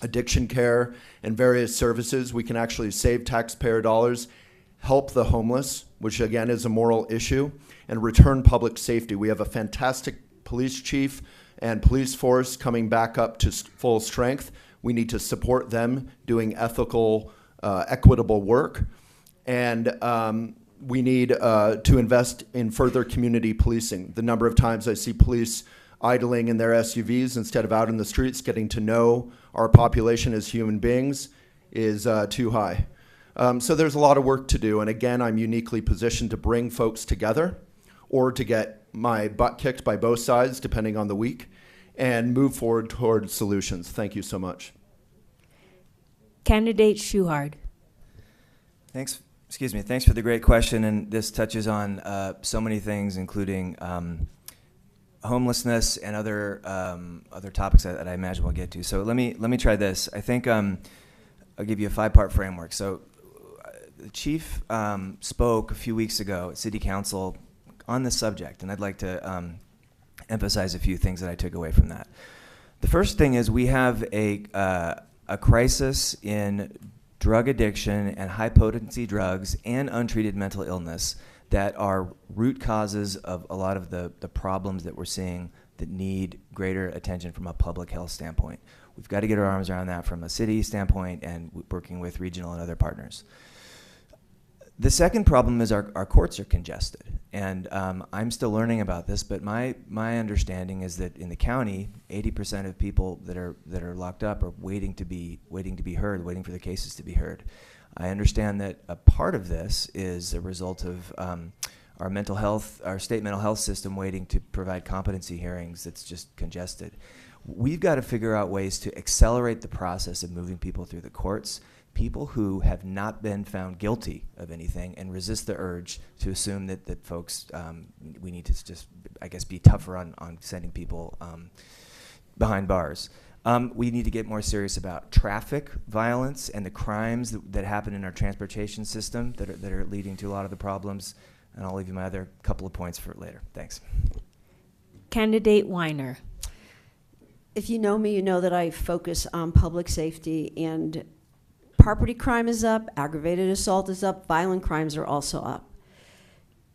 addiction care, and various services, we can actually save taxpayer dollars, help the homeless, which again is a moral issue, and return public safety. We have a fantastic police chief and police force coming back up to full strength. We need to support them doing ethical, equitable work. And we need to invest in further community policing. The number of times I see police idling in their SUVs instead of out in the streets getting to know our population as human beings is too high. So there's a lot of work to do. And again, I'm uniquely positioned to bring folks together or to get my butt kicked by both sides, depending on the week, and move forward toward solutions. Thank you so much. Candidate Schuhard. Thanks for the great question. And this touches on so many things, including homelessness and other topics that I imagine we'll get to. So let me try this. I think I'll give you a 5-part framework. So the chief spoke a few weeks ago at City Council on this subject, and I'd like to emphasize a few things that I took away from that. The first thing is we have a crisis in drug addiction and high-potency drugs and untreated mental illness that are root causes of a lot of the problems that we're seeing that need greater attention from a public health standpoint. We've got to get our arms around that from a city standpoint and working with regional and other partners. The second problem is our courts are congested, and I'm still learning about this, but my understanding is that in the county, 80% of people that are locked up are waiting to be heard, waiting for their cases to be heard. I understand that a part of this is a result of our state mental health system waiting to provide competency hearings that's just congested. We've got to figure out ways to accelerate the process of moving people through the courts, people who have not been found guilty of anything, and resist the urge to assume that folks, we need to just, I guess, be tougher on sending people behind bars. We need to get more serious about traffic violence and the crimes that happen in our transportation system that are leading to a lot of the problems. And I'll leave you my other couple of points for later. Thanks. Candidate Weiner. If you know me, you know that I focus on public safety, and property crime is up, aggravated assault is up, violent crimes are also up.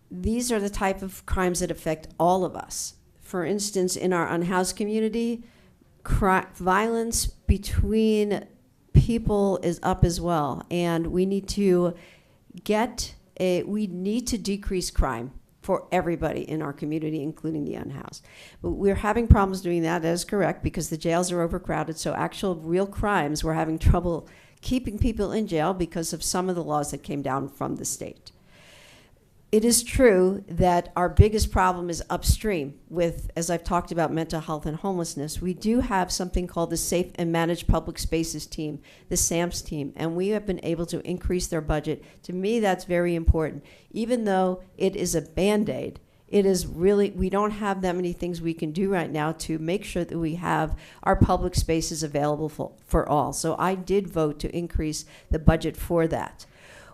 These are the type of crimes that affect all of us. For instance, in our unhoused community, violence between people is up as well, and we need to decrease crime for everybody in our community, including the unhoused. But we're having problems doing that. That is correct, because the jails are overcrowded. So actual real crimes, we're having trouble keeping people in jail because of some of the laws that came down from the state. It is true that our biggest problem is upstream with, as I've talked about, mental health and homelessness. We do have something called the Safe and Managed Public Spaces team, the SAMS team, and we have been able to increase their budget. To me, that's very important. Even though it is a Band-Aid, it is really, we don't have that many things we can do right now to make sure that we have our public spaces available for all. So I did vote to increase the budget for that.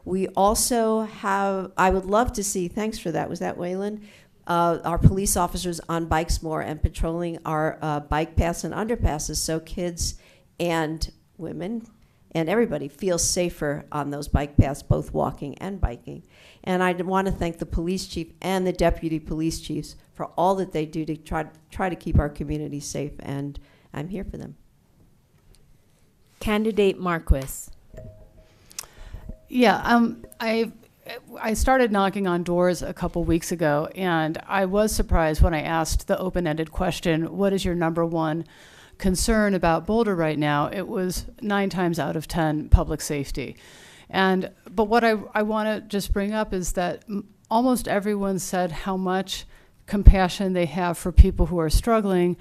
We also have, I would love to see, thanks for that, was that Waylon? Our police officers on bikes more and patrolling our bike paths and underpasses so kids and women and everybody feels safer on those bike paths, both walking and biking. And I want to thank the police chief and the deputy police chiefs for all that they do to try to keep our community safe, and I'm here for them. Candidate Marquis. Yeah, I started knocking on doors a couple weeks ago, and I was surprised when I asked the open-ended question, what is your number one concern about Boulder right now? It was 9 times out of 10 public safety. But what I want to just bring up is that almost everyone said how much compassion they have for people who are struggling,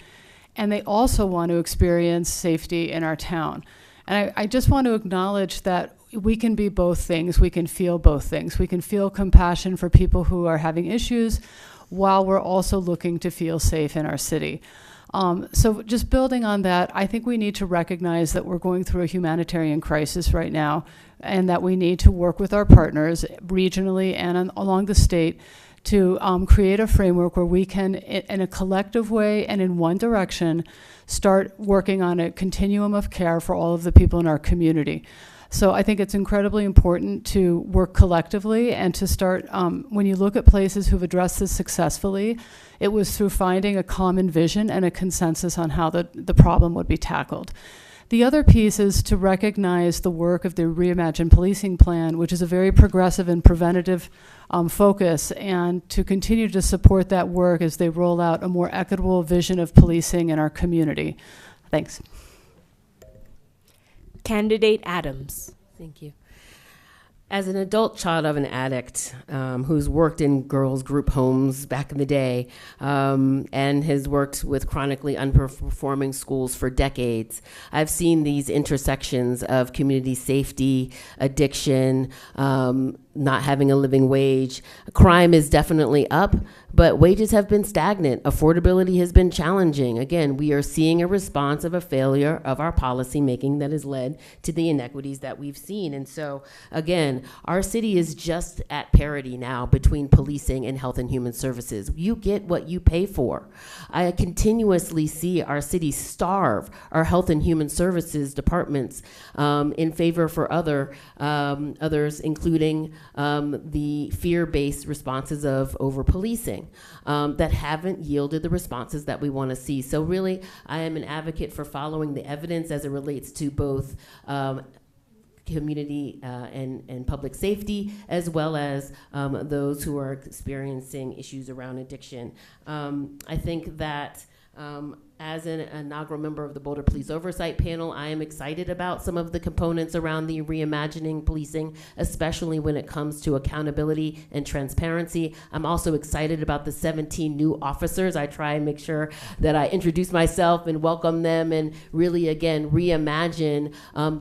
and they also want to experience safety in our town. And I just want to acknowledge that we can be both things. We can feel both things. We can feel compassion for people who are having issues while we're also looking to feel safe in our city. So just building on that, I think we need to recognize that we're going through a humanitarian crisis right now, and that we need to work with our partners regionally and along the state to create a framework where we can, in a collective way and in one direction, start working on a continuum of care for all of the people in our community. So I think it's incredibly important to work collectively and to start, when you look at places who've addressed this successfully, it was through finding a common vision and a consensus on how the problem would be tackled. The other piece is to recognize the work of the Reimagined Policing Plan, which is a very progressive and preventative focus, and to continue to support that work as they roll out a more equitable vision of policing in our community. Thanks. Candidate Adams. Thank you. As an adult child of an addict who's worked in girls' group homes back in the day and has worked with chronically underperforming schools for decades, I've seen these intersections of community safety, addiction, not having a living wage. Crime is definitely up, but wages have been stagnant. Affordability has been challenging. Again, we are seeing a response of a failure of our policy making that has led to the inequities that we've seen. And so, again, our city is just at parity now between policing and health and human services. You get what you pay for. I continuously see our city starve our health and human services departments in favor for others, including the fear-based responses of over-policing that haven't yielded the responses that we want to see. So really, I am an advocate for following the evidence as it relates to both community and public safety, as well as those who are experiencing issues around addiction. I think that as an inaugural member of the Boulder Police Oversight Panel, I am excited about some of the components around the reimagining policing, especially when it comes to accountability and transparency. I'm also excited about the 17 new officers. I try and make sure that I introduce myself and welcome them and really, again, reimagine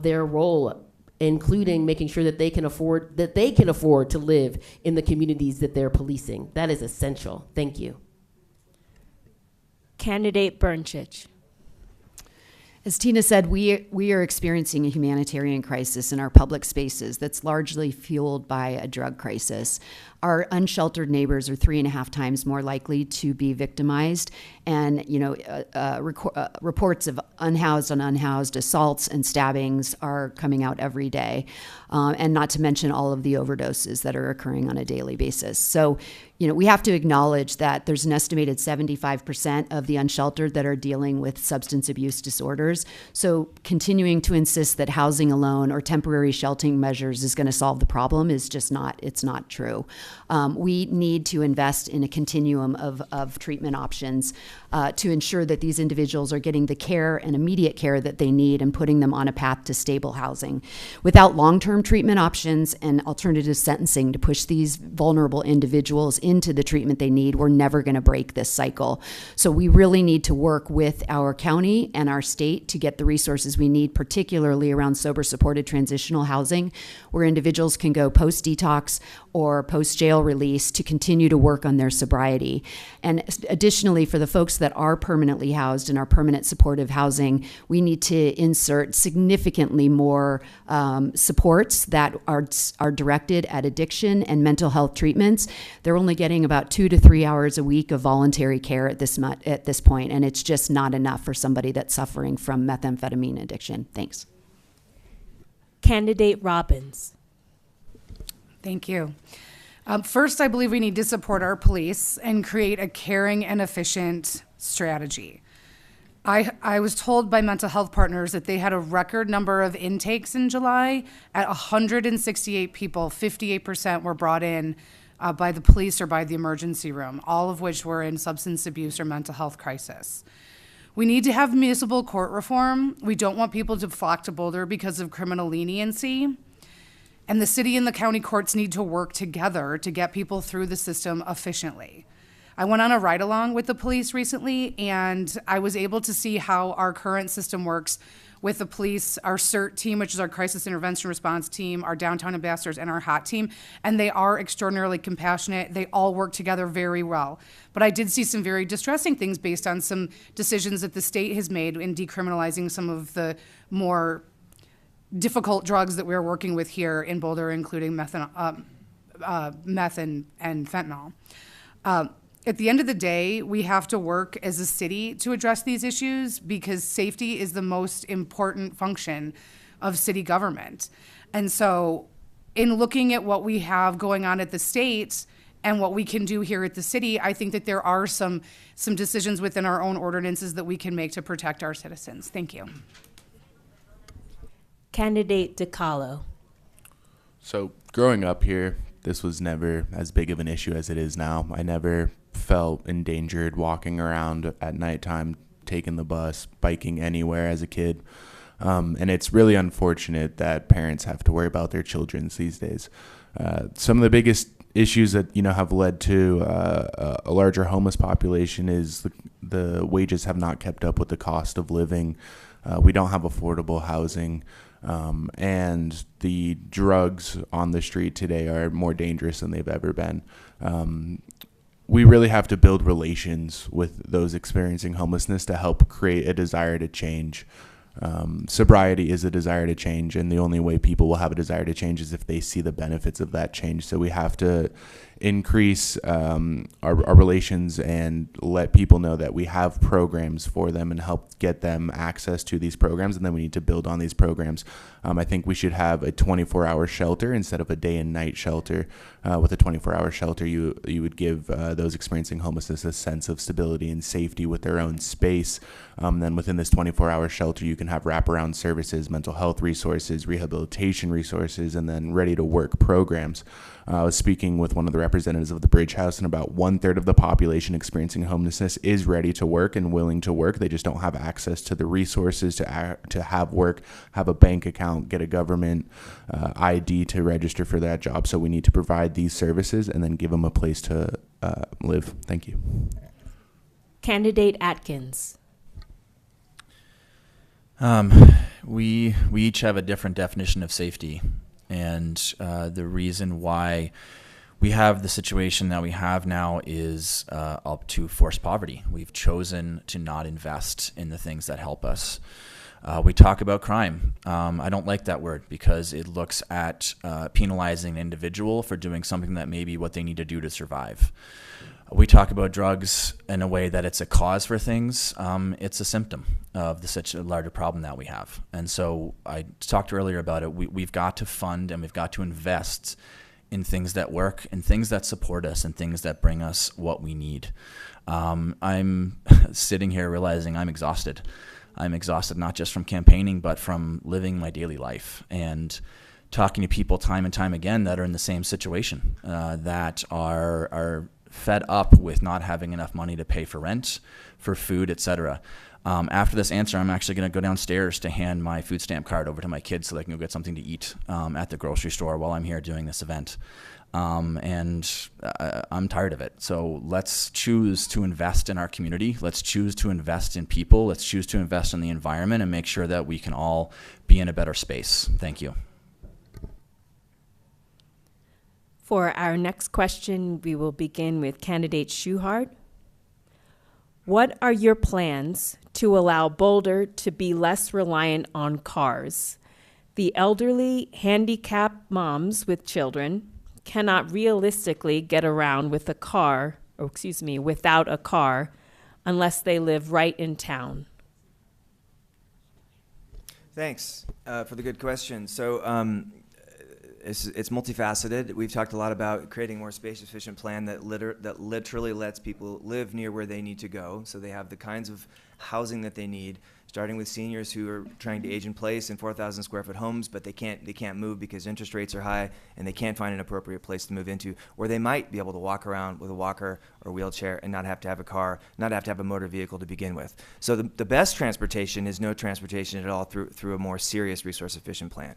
their role, including making sure that they can afford to live in the communities that they're policing. That is essential. Thank you. Candidate Bernchich. As Tina said, we are experiencing a humanitarian crisis in our public spaces that's largely fueled by a drug crisis. Our unsheltered neighbors are 3.5 times more likely to be victimized, and reports of unhoused and unhoused assaults and stabbings are coming out every day, and not to mention all of the overdoses that are occurring on a daily basis. So, we have to acknowledge that there's an estimated 75% of the unsheltered that are dealing with substance abuse disorders. So continuing to insist that housing alone or temporary sheltering measures is going to solve the problem is just it's not true. We need to invest in a continuum of treatment options to ensure that these individuals are getting the care and immediate care that they need and putting them on a path to stable housing. Without long-term treatment options and alternative sentencing to push these vulnerable individuals into the treatment they need, we're never going to break this cycle. So we really need to work with our county and our state to get the resources we need, particularly around sober-supported transitional housing, where individuals can go post-detox or post-jail release to continue to work on their sobriety. And additionally, for the folks that are permanently housed in our permanent supportive housing, we need to insert significantly more supports that are directed at addiction and mental health treatments. They're only getting about 2 to 3 hours a week of voluntary care at this point, and it's just not enough for somebody that's suffering from methamphetamine addiction. Thanks. Candidate Robbins. Thank you. First, I believe we need to support our police and create a caring and efficient strategy. I was told by mental health partners that they had a record number of intakes in July. At 168 people, 58% were brought in by the police or by the emergency room, all of which were in substance abuse or mental health crisis. We need to have municipal court reform. We don't want people to flock to Boulder because of criminal leniency. And the city and the county courts need to work together to get people through the system efficiently. I went on a ride-along with the police recently, and I was able to see how our current system works with the police, our CERT team, which is our crisis intervention response team, our downtown ambassadors, and our HOT team, and they are extraordinarily compassionate. They all work together very well. But I did see some very distressing things based on some decisions that the state has made in decriminalizing some of the more difficult drugs that we're working with here in Boulder, including meth and fentanyl. At the end of the day, we have to work as a city to address these issues because safety is the most important function of city government. And so in looking at what we have going on at the state and what we can do here at the city, I think that there are some decisions within our own ordinances that we can make to protect our citizens. Thank you. Candidate DiCarlo. So growing up here, this was never as big of an issue as it is now. I never felt endangered walking around at nighttime, taking the bus, biking anywhere as a kid. And it's really unfortunate that parents have to worry about their children these days. Some of the biggest issues that have led to a larger homeless population is the wages have not kept up with the cost of living. We don't have affordable housing. And the drugs on the street today are more dangerous than they've ever been. We really have to build relations with those experiencing homelessness to help create a desire to change. Sobriety is a desire to change, and the only way people will have a desire to change is if they see the benefits of that change. So we have to increase our relations and let people know that we have programs for them and help get them access to these programs, and then we need to build on these programs. I think we should have a 24-hour shelter instead of a day and night shelter. With a 24-hour shelter, you would give those experiencing homelessness a sense of stability and safety with their own space. Then within this 24-hour shelter, you can have wraparound services, mental health resources, rehabilitation resources, and then ready-to-work programs. I was speaking with one of the representatives of the Bridge House, and about 1/3 of the population experiencing homelessness is ready to work and willing to work. They just don't have access to the resources to have work, have a bank account, get a government ID to register for that job. So we need to provide these services and then give them a place to live. Thank you. Candidate Atkins. We each have a different definition of safety. And the reason why we have the situation that we have now is up to forced poverty. We've chosen to not invest in the things that help us. We talk about crime. I don't like that word because it looks at penalizing an individual for doing something that may be what they need to do to survive. We talk about drugs in a way that it's a cause for things. It's a symptom of such a larger problem that we have. And so I talked earlier about it. We've got to fund and we've got to invest in things that work and things that support us and things that bring us what we need. I'm sitting here realizing I'm exhausted. I'm exhausted not just from campaigning, but from living my daily life and talking to people time and time again that are in the same situation, that are fed up with not having enough money to pay for rent, for food, etc. After this answer, I'm actually going to go downstairs to hand my food stamp card over to my kids so they can go get something to eat at the grocery store while I'm here doing this event. And I'm tired of it. So let's choose to invest in our community. Let's choose to invest in people. Let's choose to invest in the environment and make sure that we can all be in a better space. Thank you. For our next question, we will begin with candidate Schuhart. What are your plans to allow Boulder to be less reliant on cars? The elderly, handicapped moms with children cannot realistically get around with a car, without a car, unless they live right in town. Thanks for the good question. So it's multifaceted. We've talked a lot about creating a more space-efficient plan that literally lets people live near where they need to go, so they have the kinds of housing that they need, starting with seniors who are trying to age in place in 4,000 square foot homes, but they can't move because interest rates are high and they can't find an appropriate place to move into, or they might be able to walk around with a walker or wheelchair and not have to have a car, not have to have a motor vehicle to begin with. So the best transportation is no transportation at all through a more serious resource efficient plan.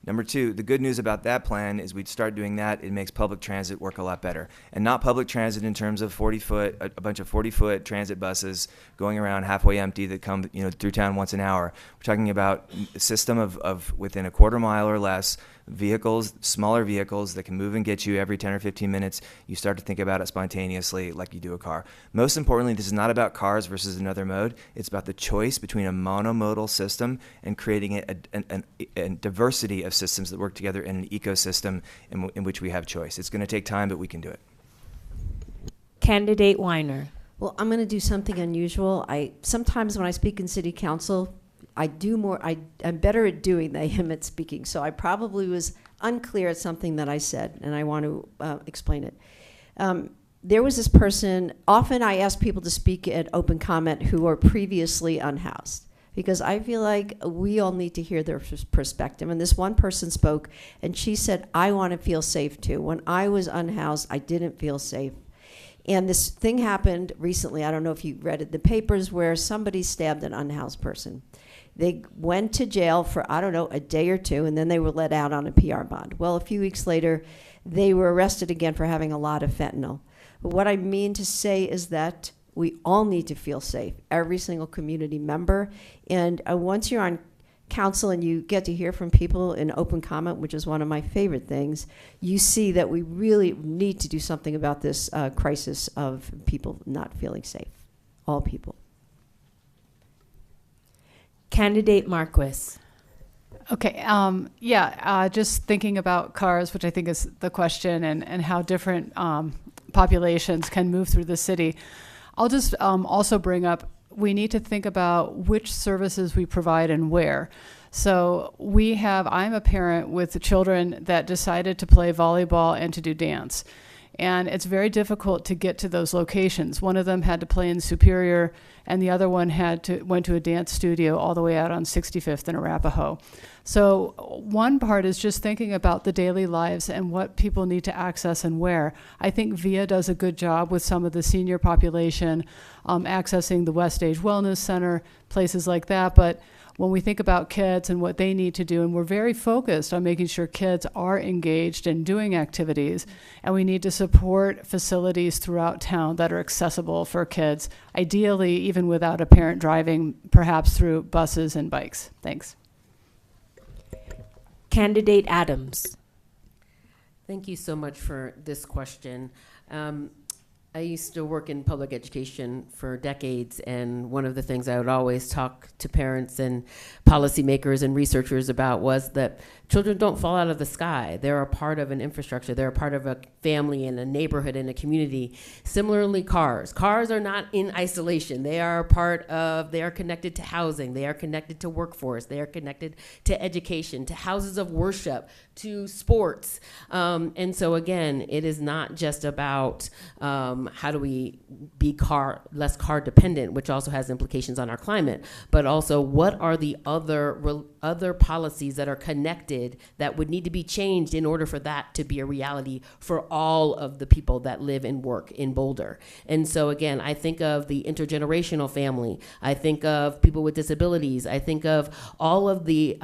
Number two, the good news about that plan is we'd start doing that, it makes public transit work a lot better. And not public transit in terms of a bunch of 40-foot transit buses going around halfway empty that come through town once an hour. We're talking about a system of within a quarter mile or less, vehicles, smaller vehicles that can move and get you every 10 or 15 minutes. You start to think about it spontaneously like you do a car. Most importantly, this is not about cars versus another mode. It's about the choice between a monomodal system and creating a diversity of systems that work together in an ecosystem in which we have choice. It's going to take time, but we can do it. Candidate Weiner. Well, I'm going to do something unusual. Sometimes when I speak in city council, I'm better at doing than I am at speaking. So I probably was unclear at something that I said, and I want to explain it. There was this person, often I ask people to speak at open comment who are previously unhoused, because I feel like we all need to hear their perspective. And this one person spoke, and she said, I want to feel safe too. When I was unhoused, I didn't feel safe. And this thing happened recently, I don't know if you read it in the papers, where somebody stabbed an unhoused person. They went to jail for, a day or two, and then they were let out on a PR bond. Well, a few weeks later, they were arrested again for having a lot of fentanyl. But what I mean to say is that we all need to feel safe, every single community member. And once you're on council and you get to hear from people in open comment, which is one of my favorite things, you see that we really need to do something about this crisis of people not feeling safe, all people. Candidate Marquis. Okay, just thinking about cars, which I think is the question, and how different populations can move through the city. I'll just also bring up, we need to think about which services we provide and where. So I'm a parent with children that decided to play volleyball and to do dance. And it's very difficult to get to those locations. One of them had to play in Superior, and the other one went to a dance studio all the way out on 65th in Arapahoe. So one part is just thinking about the daily lives and what people need to access and where. I think VIA does a good job with some of the senior population accessing the West Age Wellness Center, places like that. But when we think about kids and what they need to do, and we're very focused on making sure kids are engaged in doing activities, and we need to support facilities throughout town that are accessible for kids, ideally even without a parent driving, perhaps through buses and bikes. Thanks. Candidate Adams. Thank you so much for this question. I used to work in public education for decades, and one of the things I would always talk to parents and policymakers and researchers about was that children don't fall out of the sky. They're a part of an infrastructure. They're a part of a family and a neighborhood and a community. Similarly, cars. Cars are not in isolation. They are connected to housing. They are connected to workforce. They are connected to education, to houses of worship, to sports. And so again, it is not just about how do we be less car dependent, which also has implications on our climate, but also what are the other policies that are connected that would need to be changed in order for that to be a reality for all of the people that live and work in Boulder. And so again, I think of the intergenerational family. I think of people with disabilities. I think of all of the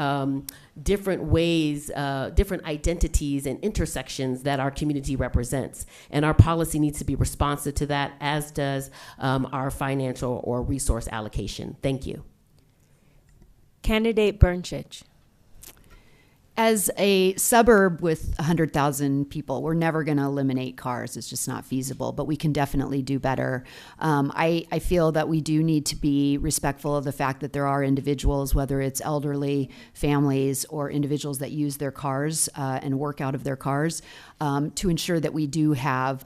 different ways, different identities and intersections that our community represents. And our policy needs to be responsive to that, as does our financial or resource allocation. Thank you. Candidate Bernchich. As a suburb with 100,000 people, we're never going to eliminate cars. It's just not feasible, but we can definitely do better. I feel that we do need to be respectful of the fact that there are individuals, whether it's elderly families or individuals that use their cars and work out of their cars, to ensure that we do have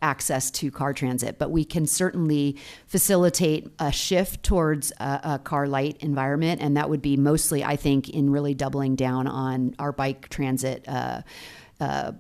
access to car transit. But we can certainly facilitate a shift towards a car light environment, and that would be mostly, I think, in really doubling down on on our bike transit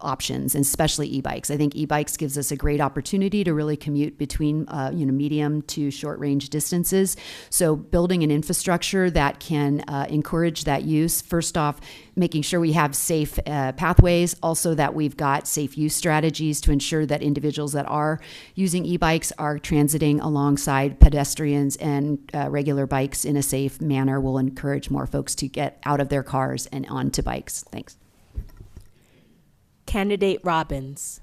options, and especially e-bikes. I think e-bikes gives us a great opportunity to really commute between medium to short range distances. So building an infrastructure that can encourage that use, first off, making sure we have safe pathways, also that we've got safe use strategies to ensure that individuals that are using e-bikes are transiting alongside pedestrians and regular bikes in a safe manner will encourage more folks to get out of their cars and onto bikes. Thanks. Candidate Robbins.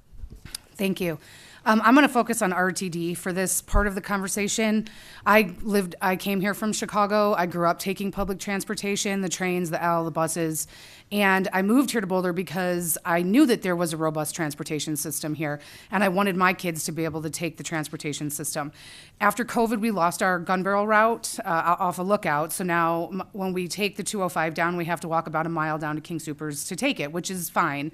Thank you. I'm going to focus on RTD for this part of the conversation. I came here from Chicago. I grew up taking public transportation, the trains, the L, the buses, and I moved here to Boulder because I knew that there was a robust transportation system here, and I wanted my kids to be able to take the transportation system. After COVID, we lost our gun barrel route off a lookout, so now when we take the 205 down, we have to walk about a mile down to King Soopers to take it, which is fine.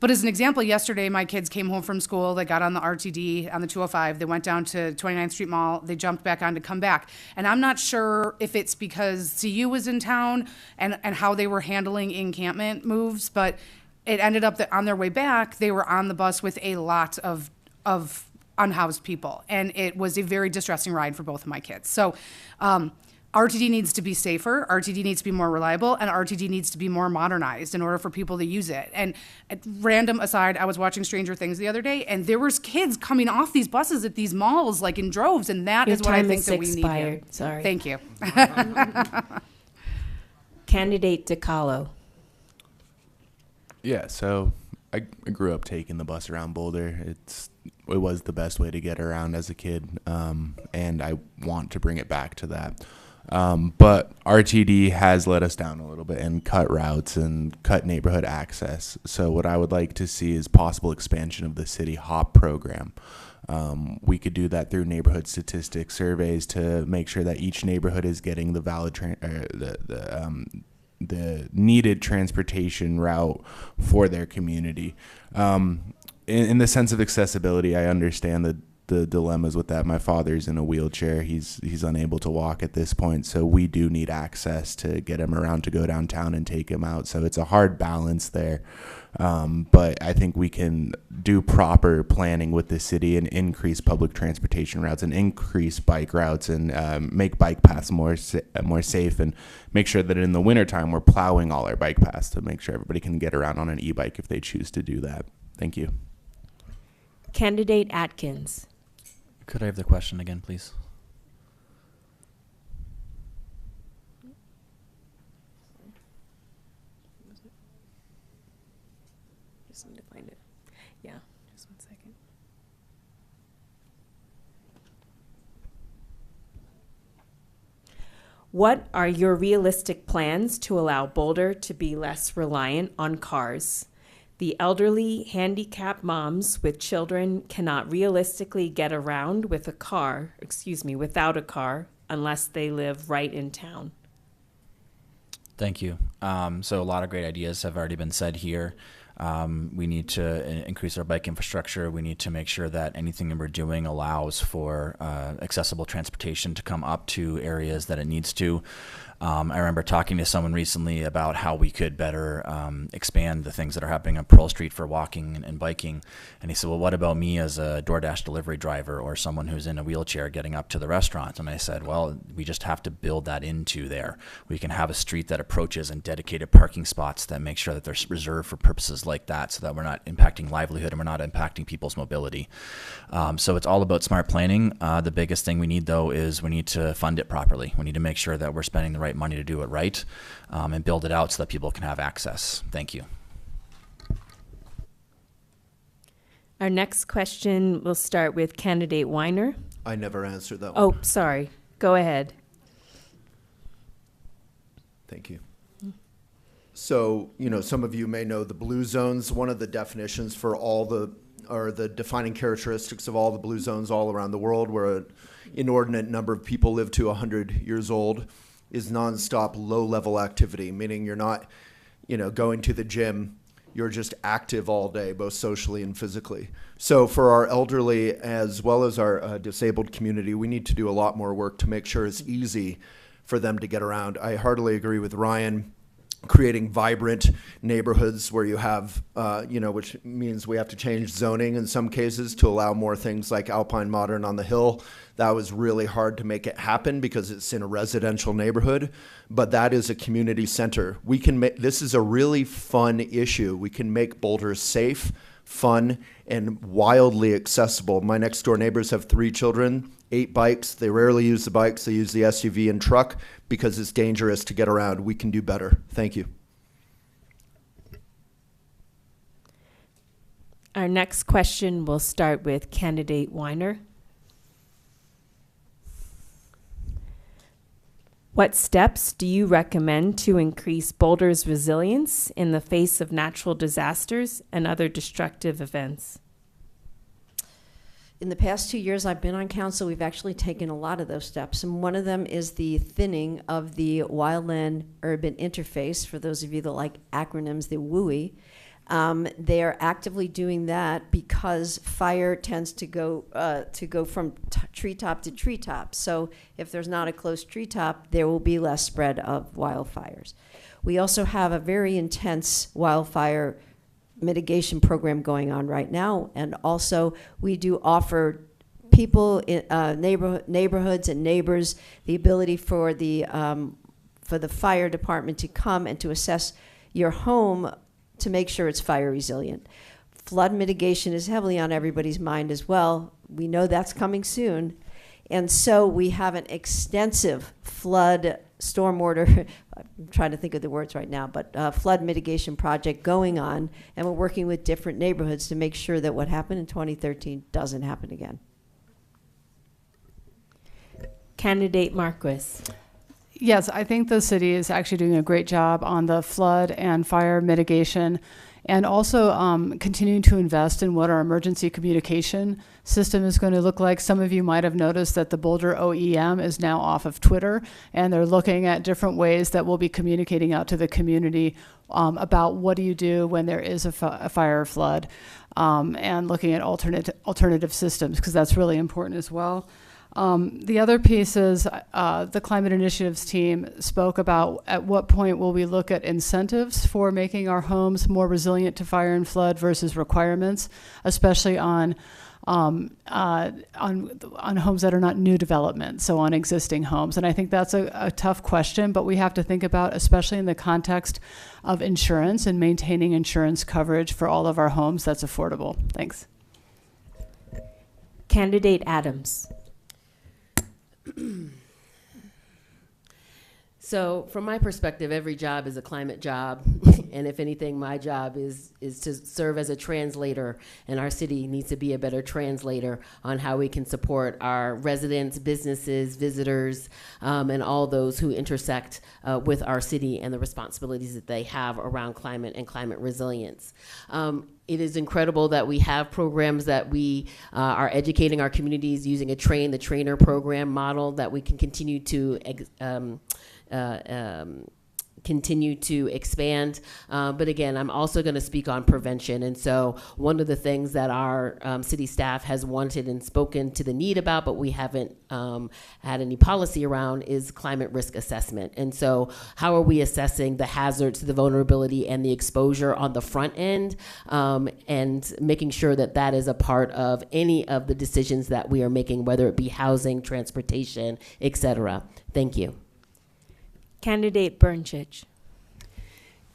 But as an example, yesterday my kids came home from school, they got on the RTD on the 205, they went down to 29th Street Mall, they jumped back on to come back. And I'm not sure if it's because CU was in town and how they were handling encampment moves, but it ended up that on their way back, they were on the bus with a lot of unhoused people. And it was a very distressing ride for both of my kids. So RTD needs to be safer, RTD needs to be more reliable, and RTD needs to be more modernized in order for people to use it. And at random aside, I was watching Stranger Things the other day, and there was kids coming off these buses at these malls, like in droves, and that is what I think that we need here. Sorry. Thank you. Candidate DiCarlo. Yeah, so I grew up taking the bus around Boulder. It was the best way to get around as a kid, and I want to bring it back to that. But RTD has let us down a little bit and cut routes and cut neighborhood access. So what I would like to see is possible expansion of the city HOP program. We could do that through neighborhood statistics surveys to make sure that each neighborhood is getting the valid the needed transportation route for their community. In the sense of accessibility, I understand the dilemmas with that. My father's in a wheelchair. He's unable to walk at this point, so we do need access to get him around to go downtown and take him out. So it's a hard balance there. But I think we can do proper planning with the city and increase public transportation routes and increase bike routes and make bike paths more safe and make sure that in the wintertime we're plowing all our bike paths to make sure everybody can get around on an e-bike if they choose to do that. Thank you. Candidate Atkins. Could I have the question again, please? Just need to find it. Yeah, just 1 second. What are your realistic plans to allow Boulder to be less reliant on cars? The elderly, handicapped moms with children cannot realistically get around without a car unless they live right in town. Thank you. So a lot of great ideas have already been said here. We need to increase our bike infrastructure. We need to make sure that anything that we're doing allows for accessible transportation to come up to areas that it needs to. I remember talking to someone recently about how we could better expand the things that are happening on Pearl Street for walking and biking. And he said, well, what about me as a DoorDash delivery driver or someone who's in a wheelchair getting up to the restaurant? And I said, well, we just have to build that into there. We can have a street that approaches and dedicated parking spots that make sure that they're reserved for purposes like that so that we're not impacting livelihood and we're not impacting people's mobility. So it's all about smart planning. The biggest thing we need, though, is we need to fund it properly. We need to make sure that we're spending the right money to do it right and build it out so that people can have access. Thank you. Our next question will start with candidate Weiner. I never answered that one. Oh, sorry. Go ahead. Thank you. So, some of you may know the blue zones. One of the definitions for the defining characteristics of all the blue zones all around the world, where an inordinate number of people live to 100 years old, is nonstop low-level activity, meaning you're not, going to the gym. You're just active all day, both socially and physically. So for our elderly as well as our disabled community, we need to do a lot more work to make sure it's easy for them to get around. I heartily agree with Ryan creating vibrant neighborhoods where you have, which means we have to change zoning in some cases to allow more things like Alpine Modern on the Hill. That was really hard to make it happen because it's in a residential neighborhood, but that is a community center. We can make, this is a really fun issue. We can make Boulder safe, fun, and wildly accessible. My next door neighbors have 3 children, 8 bikes. They rarely use the bikes. They use the SUV and truck because it's dangerous to get around. We can do better. Thank you. Our next question will start with candidate Weiner. What steps do you recommend to increase Boulder's resilience in the face of natural disasters and other destructive events? In the past 2 years I've been on council, we've actually taken a lot of those steps. And one of them is the thinning of the wildland-urban interface. For those of you that like acronyms, the WUI. They are actively doing that because fire tends to go from treetop to treetop. So if there's not a close treetop, there will be less spread of wildfires. We also have a very intense wildfire mitigation program going on right now, and also we do offer people in neighborhoods and neighbors the ability for the fire department to come and to assess your home to make sure it's fire resilient. Flood mitigation is heavily on everybody's mind as well. We know that's coming soon. And so we have an extensive flood stormwater, I'm trying to think of the words right now, but flood mitigation project going on, and we're working with different neighborhoods to make sure that what happened in 2013 doesn't happen again. Candidate Marquis. Yes, I think the city is actually doing a great job on the flood and fire mitigation, and also continuing to invest in what our emergency communication system is going to look like. Some of you might have noticed that the Boulder OEM is now off of Twitter, and they're looking at different ways that we'll be communicating out to the community about what do you do when there is a fire or flood, and looking at alternative systems, because that's really important as well. The other piece is the Climate Initiatives team spoke about at what point will we look at incentives for making our homes more resilient to fire and flood versus requirements, especially on homes that are not new development, so on existing homes. And I think that's a tough question, but we have to think about, especially in the context of insurance and maintaining insurance coverage for all of our homes that's affordable. Thanks. Candidate Adams. So from my perspective, every job is a climate job. And if anything, my job is to serve as a translator, and our city needs to be a better translator on how we can support our residents, businesses, visitors, and all those who intersect with our city and the responsibilities that they have around climate and climate resilience. It is incredible that we have programs that we are educating our communities using a train the trainer program model that we can continue to expand. But again, I'm also going to speak on prevention. And so one of the things that our city staff has wanted and spoken to the need about, but we haven't had any policy around, is climate risk assessment. And so how are we assessing the hazards, the vulnerability, and the exposure on the front end, and making sure that that is a part of any of the decisions that we are making, whether it be housing, transportation, et cetera. Thank you. Candidate Bernchich.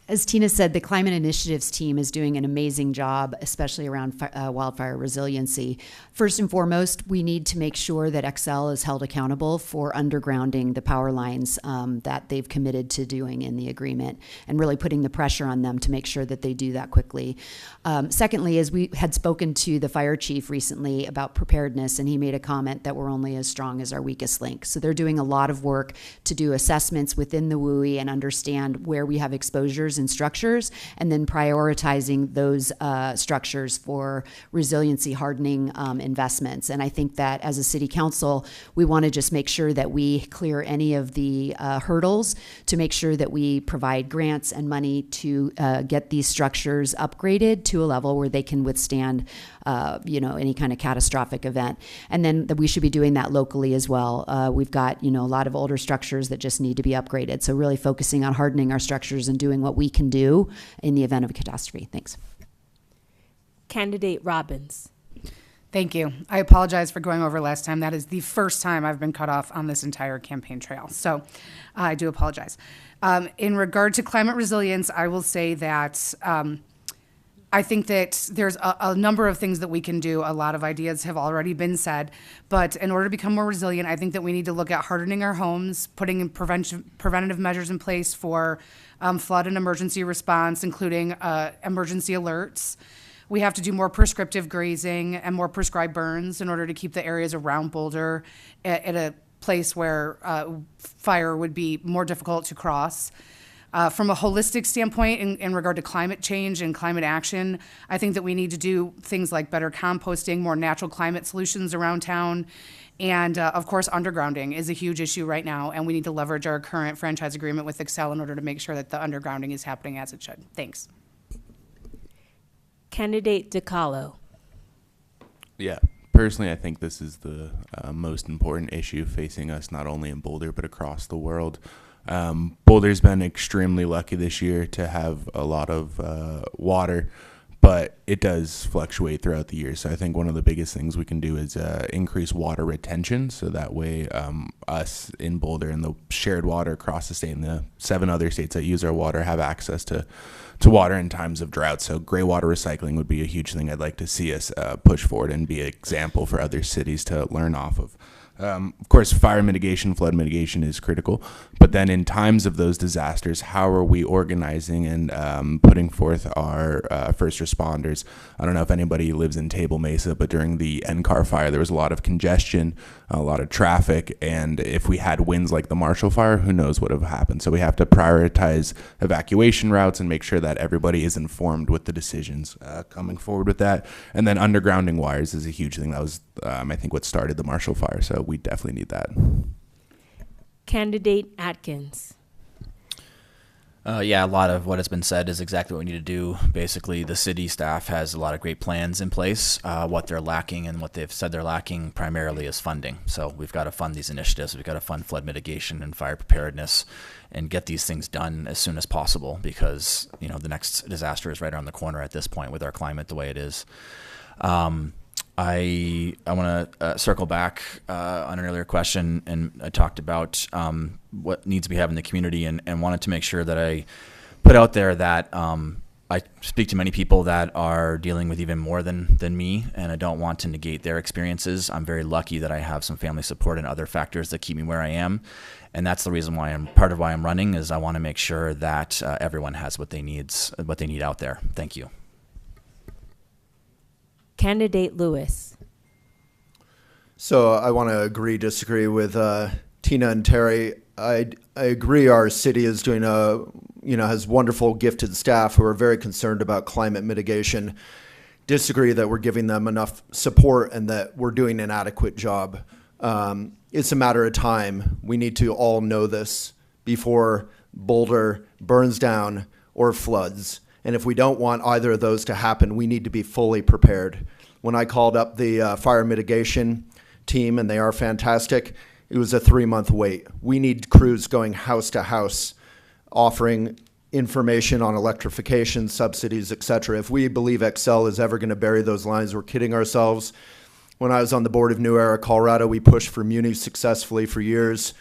As Tina said, the Climate Initiatives team is doing an amazing job, especially around wildfire resiliency. First and foremost, we need to make sure that Xcel is held accountable for undergrounding the power lines that they've committed to doing in the agreement, and really putting the pressure on them to make sure that they do that quickly. Secondly, as we had spoken to the fire chief recently about preparedness, and he made a comment that we're only as strong as our weakest link. So they're doing a lot of work to do assessments within the WUI and understand where we have exposures members and structures, and then prioritizing those structures for resiliency hardening investments. And I think that as a city council, we want to just make sure that we clear any of the hurdles to make sure that we provide grants and money to get these structures upgraded to a level where they can withstand any kind of catastrophic event. And then we should be doing that locally as well. We've got, a lot of older structures that just need to be upgraded. So really focusing on hardening our structures and doing what we can do in the event of a catastrophe. Thanks. Candidate Robbins. Thank you. I apologize for going over last time. That is the first time I've been cut off on this entire campaign trail. So I do apologize. In regard to climate resilience, I will say that I think that there's a number of things that we can do. A lot of ideas have already been said. But in order to become more resilient, I think that we need to look at hardening our homes, putting in preventative measures in place for flood and emergency response, including emergency alerts. We have to do more prescriptive grazing and more prescribed burns in order to keep the areas around Boulder at a place where fire would be more difficult to cross. From a holistic standpoint, in regard to climate change and climate action, I think that we need to do things like better composting, more natural climate solutions around town, and of course, undergrounding is a huge issue right now, and we need to leverage our current franchise agreement with Excel in order to make sure that the undergrounding is happening as it should. Thanks. Candidate DiCarlo. Yeah, personally, I think this is the most important issue facing us, not only in Boulder, but across the world. Boulder's been extremely lucky this year to have a lot of water, but it does fluctuate throughout the year. So I think one of the biggest things we can do is increase water retention, so that way us in Boulder and the shared water across the state and the 7 other states that use our water have access to water in times of drought. So gray water recycling would be a huge thing I'd like to see us push forward and be an example for other cities to learn off of. Of course, fire mitigation, flood mitigation is critical, but then in times of those disasters, how are we organizing and putting forth our first responders? I don't know if anybody lives in Table Mesa, but during the NCAR fire, there was a lot of congestion, a lot of traffic, and if we had winds like the Marshall Fire, who knows what would have happened. So we have to prioritize evacuation routes and make sure that everybody is informed with the decisions coming forward with that. And then undergrounding wires is a huge thing. That was, I think, what started the Marshall Fire. So we definitely need that. Candidate Atkins. Yeah, a lot of what has been said is exactly what we need to do. Basically, the city staff has a lot of great plans in place. What they're lacking and what they've said they're lacking primarily is funding. So we've got to fund these initiatives. We've got to fund flood mitigation and fire preparedness and get these things done as soon as possible, because the next disaster is right around the corner at this point with our climate the way it is. I want to circle back on an earlier question, and I talked about what needs we have in the community, and wanted to make sure that I put out there that I speak to many people that are dealing with even more than me, and I don't want to negate their experiences. I'm very lucky that I have some family support and other factors that keep me where I am, and that's the reason why part of why I'm running is I want to make sure that everyone has what they need out there. Thank you. Candidate Lewis. So I want to disagree with Tina and Terry. I agree our city is doing has wonderful gifted staff who are very concerned about climate mitigation. Disagree that we're giving them enough support and that we're doing an adequate job. It's a matter of time. We need to all know this before Boulder burns down or floods. And if we don't want either of those to happen, we need to be fully prepared. When I called up the fire mitigation team, and they are fantastic, it was a 3-month wait. We need crews going house to house, offering information on electrification, subsidies, et cetera. If we believe Excel is ever going to bury those lines, we're kidding ourselves. When I was on the board of New Era, Colorado, we pushed for Muni successfully for years.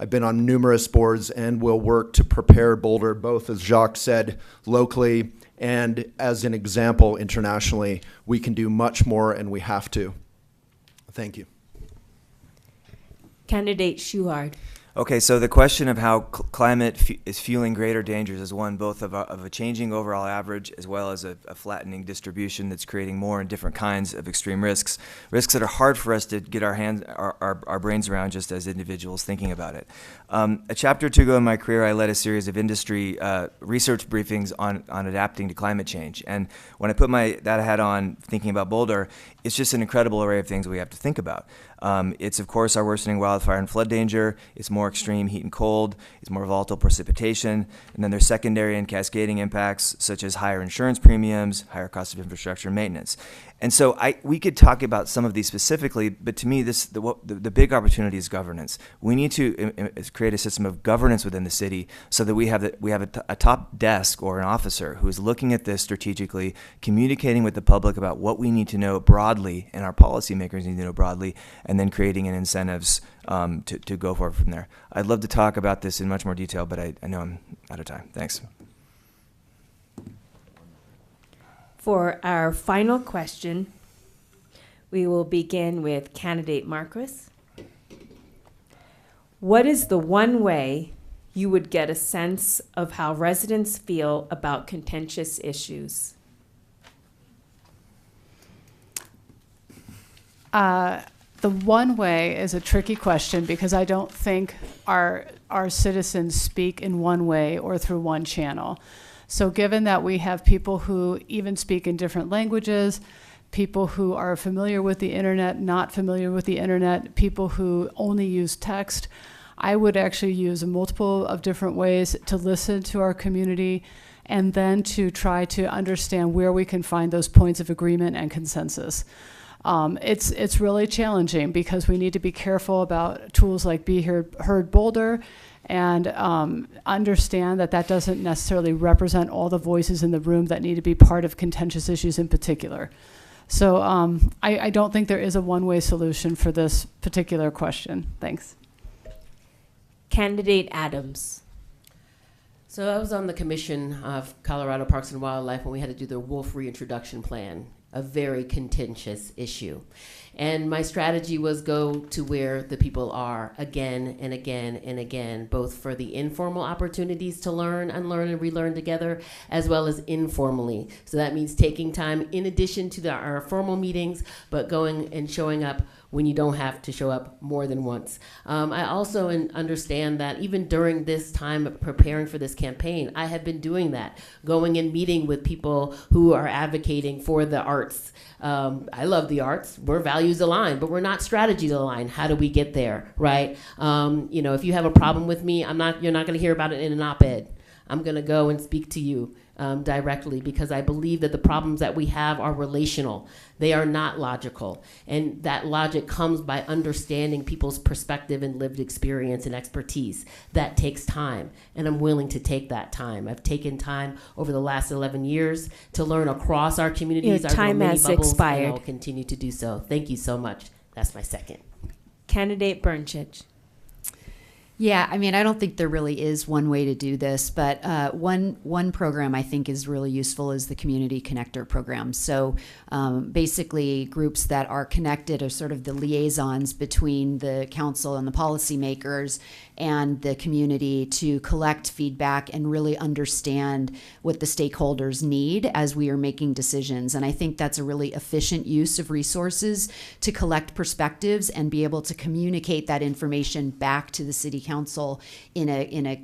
I've been on numerous boards and will work to prepare Boulder, both, as Jacques said, locally and as an example internationally. We can do much more, and we have to. Thank you. Candidate Shuhard. Okay, so the question of how climate is fueling greater dangers is one both of a changing overall average as well as a flattening distribution that's creating more and different kinds of extreme risks that are hard for us to get our brains around just as individuals thinking about it. A chapter or two ago in my career, I led a series of industry research briefings on adapting to climate change. And when I put that hat on thinking about Boulder, it's just an incredible array of things we have to think about. It's, of course, our worsening wildfire and flood danger. It's more extreme heat and cold. It's more volatile precipitation. And then there's secondary and cascading impacts, such as higher insurance premiums, higher cost of infrastructure and maintenance. And so we could talk about some of these specifically, but to me, the big opportunity is governance. We need to create a system of governance within the city so that we have a top desk or an officer who is looking at this strategically, communicating with the public about what we need to know broadly, and our policymakers need to know broadly, and then creating an incentives to go forward from there. I'd love to talk about this in much more detail, but I know I'm out of time. Thanks. For our final question, we will begin with candidate Marquis. What is the one way you would get a sense of how residents feel about contentious issues? The one way is a tricky question because I don't think our citizens speak in one way or through one channel. So given that we have people who even speak in different languages, people who are familiar with the internet, not familiar with the internet, people who only use text, I would actually use a multiple of different ways to listen to our community and then to try to understand where we can find those points of agreement and consensus. It's really challenging because we need to be careful about tools like Be Heard Boulder and understand that doesn't necessarily represent all the voices in the room that need to be part of contentious issues in particular. So I don't think there is a one-way solution for this particular question. Thanks. Candidate Adams. So I was on the commission of Colorado Parks and Wildlife when we had to do the wolf reintroduction plan, a very contentious issue. And my strategy was go to where the people are again and again and again, both for the informal opportunities to learn, unlearn, and relearn together, as well as informally. So that means taking time in addition to our formal meetings, but going and showing up when you don't have to show up more than once. I also understand that even during this time of preparing for this campaign, I have been doing that, going and meeting with people who are advocating for the arts. I love the arts. We're values aligned, but we're not strategies aligned. How do we get there, right? If you have a problem with me, you're not going to hear about it in an op-ed. I'm going to go and speak to you directly because I believe that the problems that we have are relational. They are not logical. And that logic comes by understanding people's perspective and lived experience and expertise. That takes time, and I'm willing to take that time. I've taken time over the last 11 years to learn across our communities. Your time has expired. And I'll continue to do so. Thank you so much. That's my second. Candidate Bernchich. Yeah, I mean, I don't think there really is one way to do this, but one program I think is really useful is the Community Connector program. So basically, groups that are connected are sort of the liaisons between the council and the policymakers and the community to collect feedback and really understand what the stakeholders need as we are making decisions. And I think that's a really efficient use of resources to collect perspectives and be able to communicate that information back to the city council in a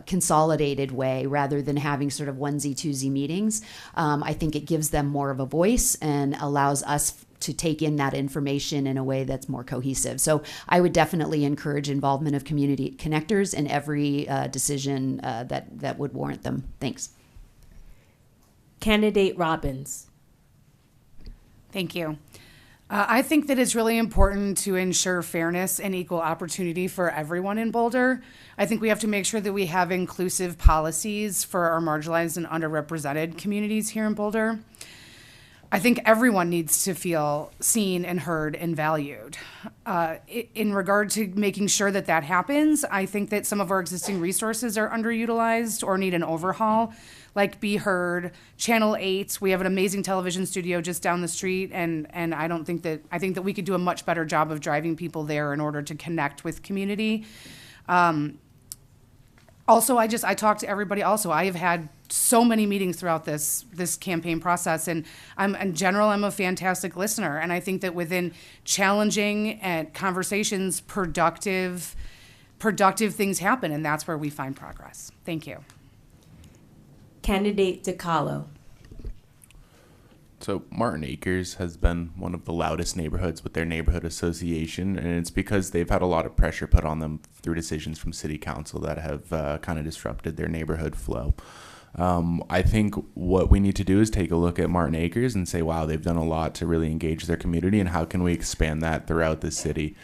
consolidated way rather than having sort of onesie-twosie meetings. I think it gives them more of a voice and allows us to take in that information in a way that's more cohesive. So I would definitely encourage involvement of community connectors in every decision that would warrant them. Thanks. Candidate Robbins. Thank you. I think that it's really important to ensure fairness and equal opportunity for everyone in Boulder. I think we have to make sure that we have inclusive policies for our marginalized and underrepresented communities here in Boulder. I think everyone needs to feel seen and heard and valued. In regard to making sure that happens, I think that some of our existing resources are underutilized or need an overhaul, like Be Heard, Channel 8. We have an amazing television studio just down the street, and I think that we could do a much better job of driving people there in order to connect with community. Also, I talk to everybody. Also, I have had so many meetings throughout this campaign process, and in general, I'm a fantastic listener. And I think that within challenging and conversations, productive things happen, and that's where we find progress. Thank you. Candidate DiCarlo. So Martin Acres has been one of the loudest neighborhoods with their neighborhood association, and it's because they've had a lot of pressure put on them through decisions from city council that have kind of disrupted their neighborhood flow. I think what we need to do is take a look at Martin Acres and say, wow, they've done a lot to really engage their community, and how can we expand that throughout the city?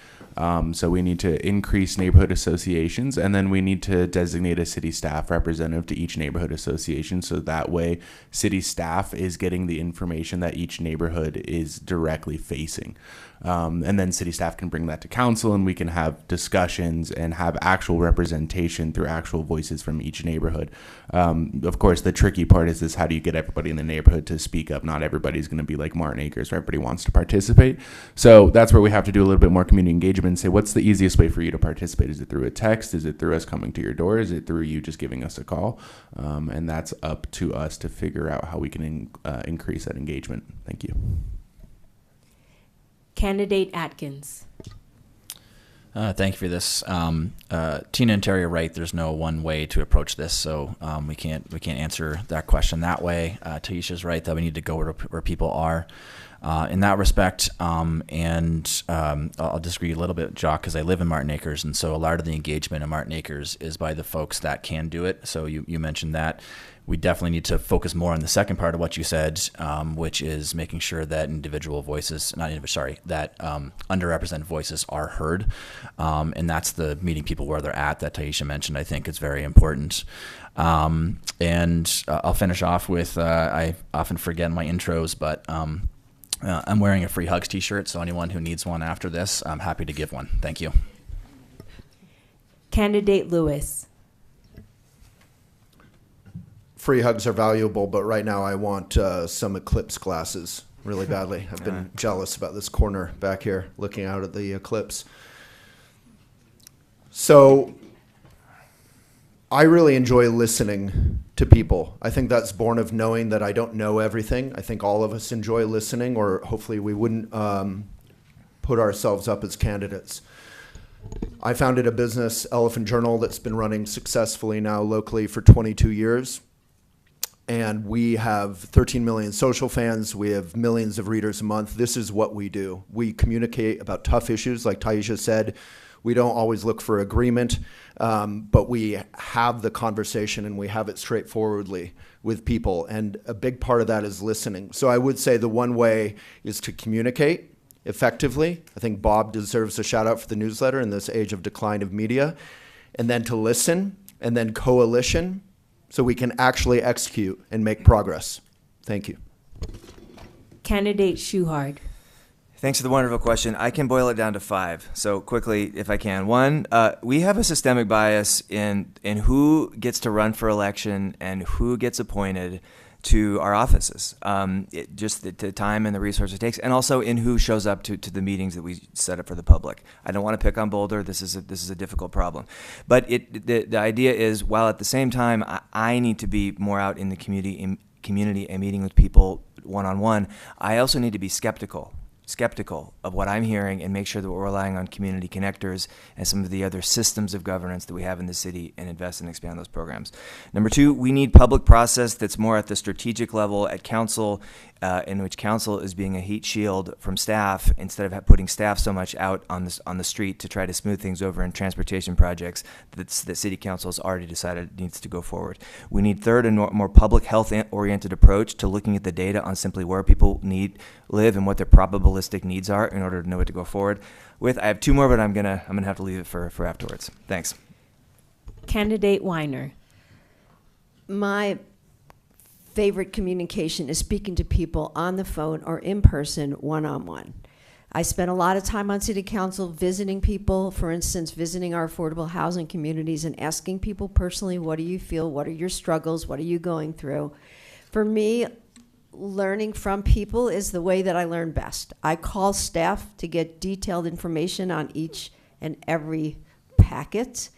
So we need to increase neighborhood associations, and then we need to designate a city staff representative to each neighborhood association, so that way city staff is getting the information that each neighborhood is directly facing. And then city staff can bring that to council, and we can have discussions and have actual representation through actual voices from each neighborhood. Of course, the tricky part is how do you get everybody in the neighborhood to speak up? Not everybody's going to be like Martin Acres, where everybody wants to participate. So that's where we have to do a little bit more community engagement and say, what's the easiest way for you to participate? Is it through a text? Is it through us coming to your door? Is it through you just giving us a call? And that's up to us to figure out how we can increase that engagement. Thank you. Candidate Atkins. Thank you for this. Tina and Terry are right. There's no one way to approach this, so we can't answer that question that way. Taisha's right that we need to go where people are. In that respect, I'll disagree a little bit, Jock, because I live in Martin Acres, and so a lot of the engagement in Martin Acres is by the folks that can do it. So you mentioned that. We definitely need to focus more on the second part of what you said, which is making sure that underrepresented voices are heard, and that's the meeting people where they're at that Taisha mentioned. I think it's very important. And I'll finish off with I often forget my intros, but I'm wearing a Free Hugs t-shirt, so anyone who needs one after this, I'm happy to give one. Thank you. Candidate Lewis. Free hugs are valuable, but right now I want some eclipse glasses really badly. I've been jealous about this corner back here looking out at the eclipse. So I really enjoy listening to people. I think that's born of knowing that I don't know everything. I think all of us enjoy listening, or hopefully we wouldn't put ourselves up as candidates. I founded a business, Elephant Journal, that's been running successfully now locally for 22 years. And we have 13 million social fans. We have millions of readers a month. This is what we do. We communicate about tough issues, like Taisha said. We don't always look for agreement, but we have the conversation and we have it straightforwardly with people. And a big part of that is listening. So I would say the one way is to communicate effectively. I think Bob deserves a shout out for the newsletter in this age of decline of media. And then to listen, and then coalition, so we can actually execute and make progress. Thank you. Candidate Schuhard. Thanks for the wonderful question. I can boil it down to 5. So quickly, if I can. 1, we have a systemic bias in who gets to run for election and who gets appointed to our offices. Just the time and the resources it takes, and also in who shows up to the meetings that we set up for the public. I don't want to pick on Boulder. This is a difficult problem, but the idea is, while at the same time I need to be more out in the community and meeting with people one-on-one, I also need to be skeptical of what I'm hearing and make sure that we're relying on community connectors and some of the other systems of governance that we have in the city and invest and expand those programs. Number 2, we need public process that's more at the strategic level at council, in which council is being a heat shield from staff instead of putting staff so much out on the street to try to smooth things over in transportation projects that city council has already decided needs to go forward. We need, third, a more public health oriented approach to looking at the data on simply where people live and what their probabilistic needs are in order to know what to go forward with. I have 2 more, but I'm gonna have to leave it for afterwards. Thanks. Candidate Weiner. My favorite communication is speaking to people on the phone or in person, one-on-one. I spent a lot of time on city council visiting people, for instance, visiting our affordable housing communities and asking people personally, what do you feel? What are your struggles? What are you going through? For me, learning from people is the way that I learn best. I call staff to get detailed information on each and every packet.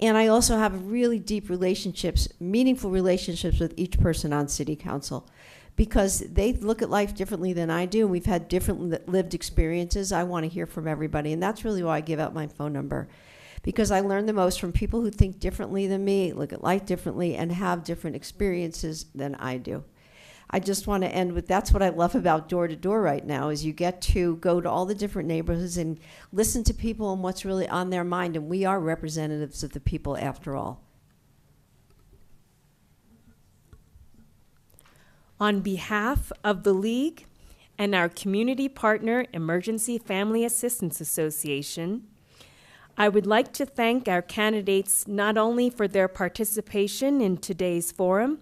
And I also have really deep relationships, meaningful relationships with each person on City Council, because they look at life differently than I do, and we've had different lived experiences. I want to hear from everybody, and that's really why I give out my phone number, because I learn the most from people who think differently than me, look at life differently, and have different experiences than I do. I just want to end with, that's what I love about Door to Door right now, is you get to go to all the different neighborhoods and listen to people and what's really on their mind, and we are representatives of the people after all. On behalf of the League and our community partner, Emergency Family Assistance Association, I would like to thank our candidates not only for their participation in today's forum,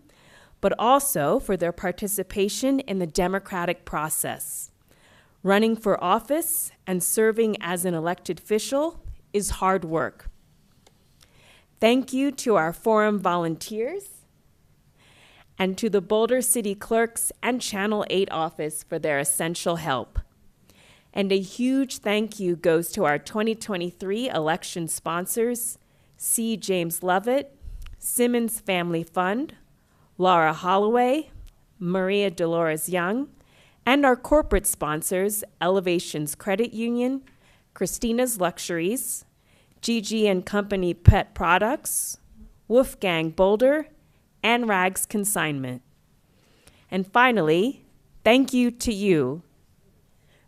but also for their participation in the democratic process. Running for office and serving as an elected official is hard work. Thank you to our forum volunteers and to the Boulder City Clerks and Channel 8 office for their essential help. And a huge thank you goes to our 2023 election sponsors, C. James Lovett, Simmons Family Fund, Laura Holloway, Maria Dolores Young, and our corporate sponsors, Elevations Credit Union, Christina's Luxuries, Gigi and Company Pet Products, Wolfgang Boulder, and Rags Consignment. And finally, thank you to you,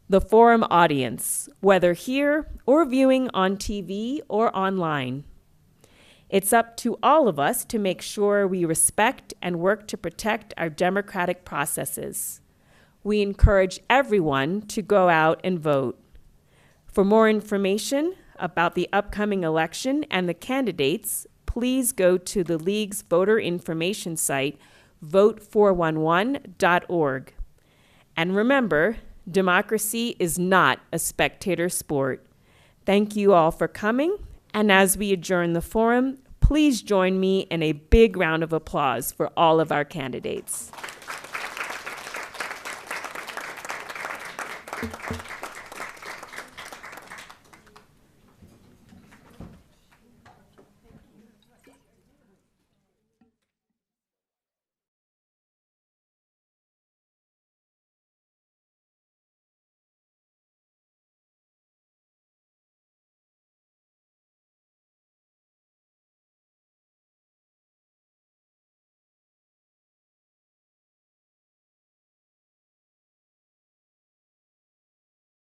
the forum audience, whether here or viewing on TV or online. It's up to all of us to make sure we respect and work to protect our democratic processes. We encourage everyone to go out and vote. For more information about the upcoming election and the candidates, please go to the League's voter information site, vote411.org. And remember, democracy is not a spectator sport. Thank you all for coming, and as we adjourn the forum, please join me in a big round of applause for all of our candidates.